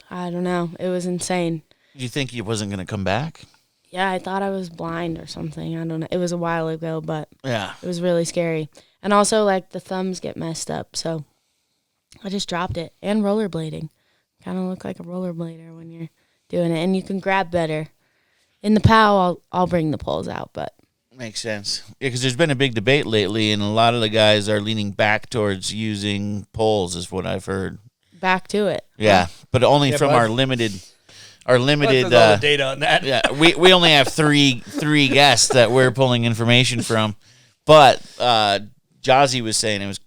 I don't know. It was insane. Did you think he wasn't going to come back? Yeah, I thought I was blind or something. I don't know. It was a while ago, but Yeah. it was really scary. And also, the thumbs get messed up, so I just dropped it. And rollerblading. Kind of look like a rollerblader when you're doing it. And you can grab better. In the POW, I'll bring the poles out, but... Makes sense. Yeah, because there's been a big debate lately, and a lot of the guys are leaning back towards using poles, is what I've heard. Back to it. Yeah, but only from bud. our limited... What's all the data on that? Yeah, we only have three guests that we're pulling information from. But Jossi was saying it was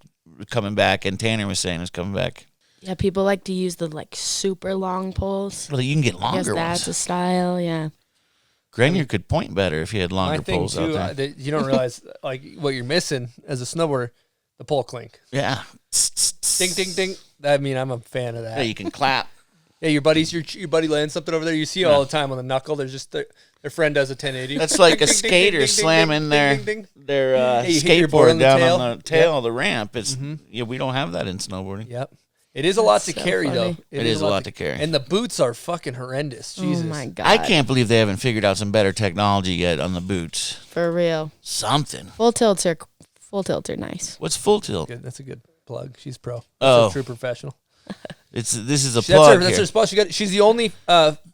coming back, and Tanner was saying it was coming back. Yeah, people like to use the, super long poles. Well, you can get I guess longer that's ones. a style, yeah. Grenier could point better if he had longer My thing poles too, out there. that you don't realize like what you're missing as a snowboarder, the pole clink. Yeah. Ding, ding, ding. I mean, I'm a fan of that. Yeah, you can clap. Yeah, your buddy lands something over there. You see it all the time on the knuckle. There's just their friend does a 1080. That's like Ding, a ding, ding, skater ding, ding, slamming ding, ding, ding, ding. their you hit your board on skateboard the down tail. on the tail of the ramp. It's we don't have that in snowboarding. Yep. It is a lot to so carry, funny. though. It is a lot to carry. And the boots are fucking horrendous. Jesus. Oh my God. I can't believe they haven't figured out some better technology yet on the boots. For real. Something. Full tilts are nice. What's full tilt? Good. That's a good plug. She's pro. That's Oh. a true professional. This is a That's plug her here. spot. She's the only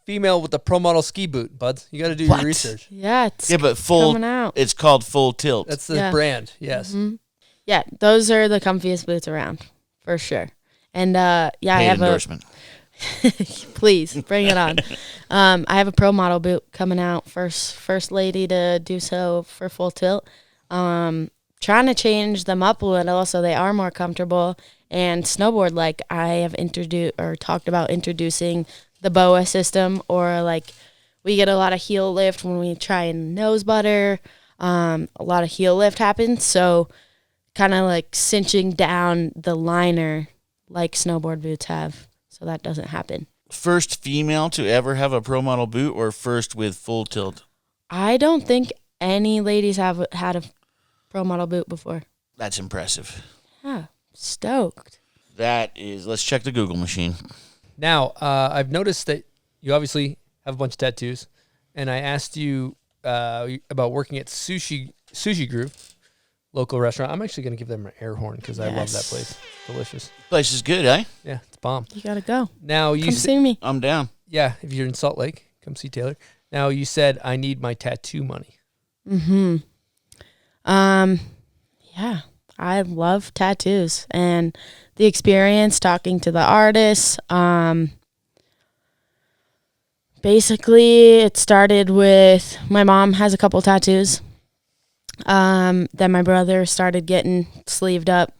female with the pro model ski boot, buds. You got to do What? your research. Yeah, it's But full. coming out. It's called full tilt. That's the Yeah. brand. Yes. Yeah, those are the comfiest boots around, for sure. And I Paid have endorsement. Please bring it on. I have a pro model boot coming out. First lady to do so for full tilt. Trying to change them up a little so they are more comfortable. And snowboard, like I have talked about introducing the BOA system, or like we get a lot of heel lift when we try and nose butter. A lot of heel lift happens, so kind of like cinching down the liner like snowboard boots have, so that doesn't happen. First female to ever have a pro model boot, or first with full tilt? I don't think any ladies have had a pro model boot before. That's impressive. Yeah, stoked. That is. Let's check the Google machine. Now, I've noticed that you obviously have a bunch of tattoos, and I asked you about working at Sushi Groove, local restaurant. I'm actually going to give them an air horn because I love that place. Delicious. Place is good, eh? Yeah, it's bomb. You gotta go. Now Come see me. I'm down. Yeah, if you're in Salt Lake, come see Taylor. Now you said I need my tattoo money. Yeah, I love tattoos and the experience talking to the artists. Basically, it started with my mom has a couple tattoos. Then my brother started getting sleeved up,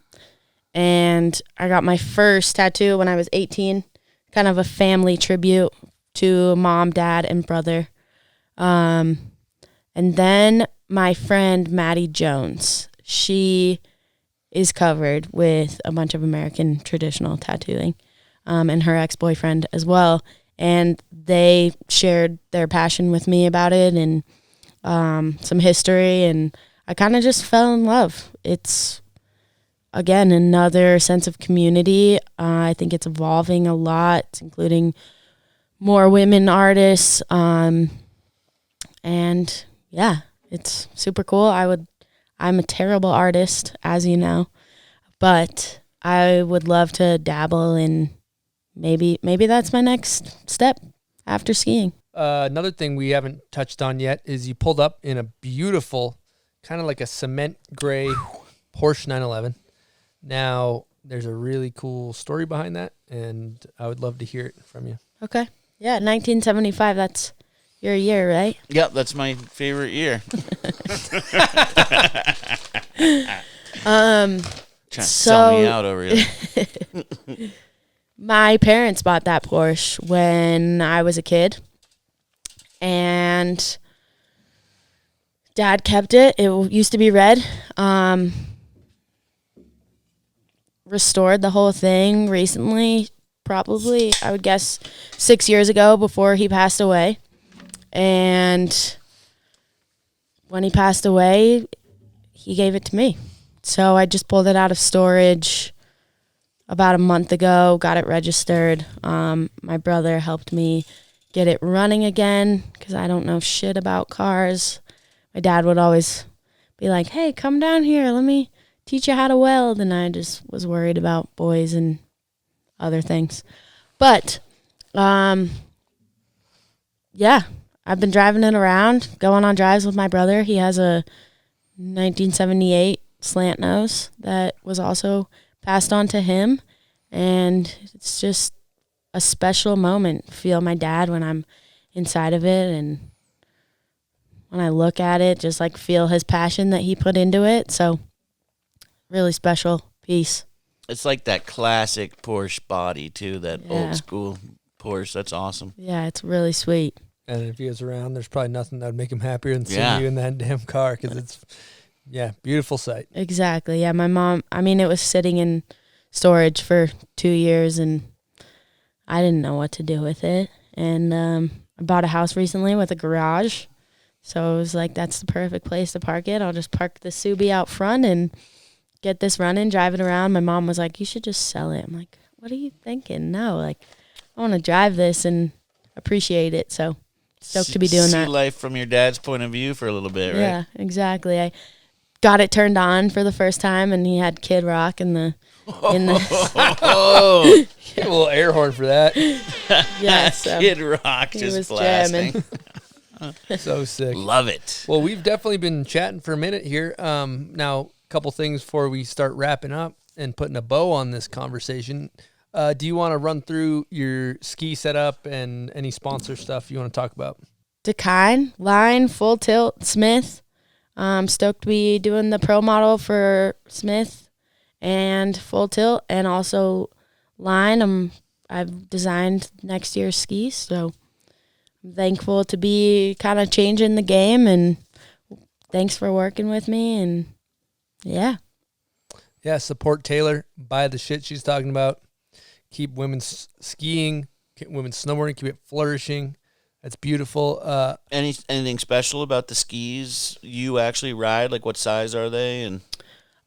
and I got my first tattoo when I was 18, kind of a family tribute to mom, dad, and brother. And then my friend Maddie Jones, she is covered with a bunch of American traditional tattooing, and her ex-boyfriend as well. And they shared their passion with me about it and some history, and I kind of just fell in love. It's, again, another sense of community. I think it's evolving a lot, including more women artists. And yeah, it's super cool. I'm a terrible artist, as you know, but I would love to dabble in maybe that's my next step after skiing. Another thing we haven't touched on yet is you pulled up in a beautiful, kind of like a cement gray Porsche 911. Now, there's a really cool story behind that, and I would love to hear it from you. Okay. Yeah, 1975, that's your year, right? Yep, that's my favorite year. Trying to sell me out over here. My parents bought that Porsche when I was a kid, and Dad kept it. It used to be red. Restored the whole thing recently, probably, I would guess, 6 years ago before he passed away. And when he passed away, he gave it to me. So I just pulled it out of storage about a month ago, got it registered. My brother helped me get it running again because I don't know shit about cars. My dad would always be like, hey, come down here, let me teach you how to weld. And I just was worried about boys and other things. But, yeah, I've been driving it around, going on drives with my brother. He has a 1978 slant nose that was also passed on to him. And it's just a special moment. Feel my dad when I'm inside of it, and when I look at it, just like feel his passion that he put into it. So really special piece. It's like that classic Porsche body too, that Yeah. old school Porsche. That's awesome. Yeah, it's really sweet. And if he was around, there's probably nothing that would make him happier than seeing Yeah. you in that damn car because it's, beautiful sight. Exactly. Yeah, my mom, I mean, it was sitting in storage for 2 years, and I didn't know what to do with it. And I bought a house recently with a garage. So it was like, that's the perfect place to park it. I'll just park the Subi out front and get this running, drive it around. My mom was like, you should just sell it. I'm like, what are you thinking? No, like, I want to drive this and appreciate it. So stoked to be doing See that. life from your dad's point of view for a little bit, right? Yeah, exactly. I got it turned on for the first time, and he had Kid Rock in the Oh, Get a little air horn for that. yeah, so Kid Rock he just was blasting. jamming. So sick. Love it. Well, we've definitely been chatting for a minute here. Now, a couple things before we start wrapping up and putting a bow on this conversation. Do you want to run through your ski setup and any sponsor stuff you want to talk about? Dakine, Line, Full Tilt, Smith. Stoked to be doing the pro model for Smith and Full Tilt, and also Line. I've designed next year's skis, so I'm thankful to be kind of changing the game, and thanks for working with me, and yeah. Yeah, support Taylor. Buy the shit she's talking about. Keep women skiing, keep women snowboarding, keep it flourishing. That's beautiful. Anything special about the skis you actually ride? Like, what size are they? And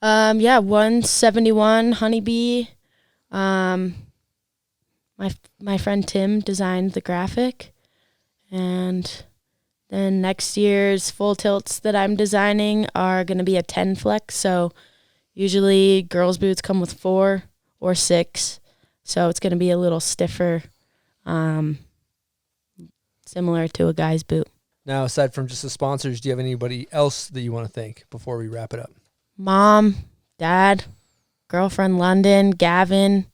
171 Honeybee. My friend Tim designed the graphic, and then next year's Full Tilts that I'm designing are going to be a 10 flex. So usually girls' boots come with 4 or 6, so it's going to be a little stiffer, similar to a guy's boot. Now, aside from just the sponsors, do you have anybody else that you want to thank before we wrap it up? Mom, Dad, girlfriend London, Gavin,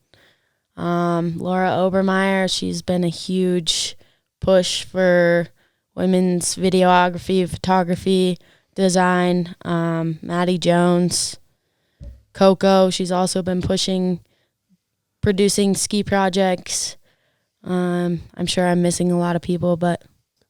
Laura Obermeyer. She's been a huge push for women's videography, photography, design. Maddie Jones, Coco. She's also been producing ski projects. I'm sure I'm missing a lot of people, but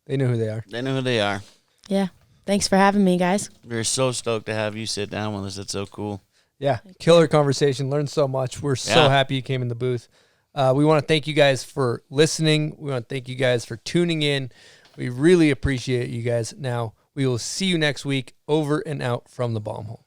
They know who they are. they know who they are. yeah. Thanks for having me, guys. We're so stoked to have you sit down with us. That's so cool. Yeah, killer conversation. Learned so much. We're so Yeah. happy you came in the booth. We want to thank you guys for listening. We want to thank you guys for tuning in. We really appreciate you guys. Now, we will see you next week. Over and out from the bomb hole.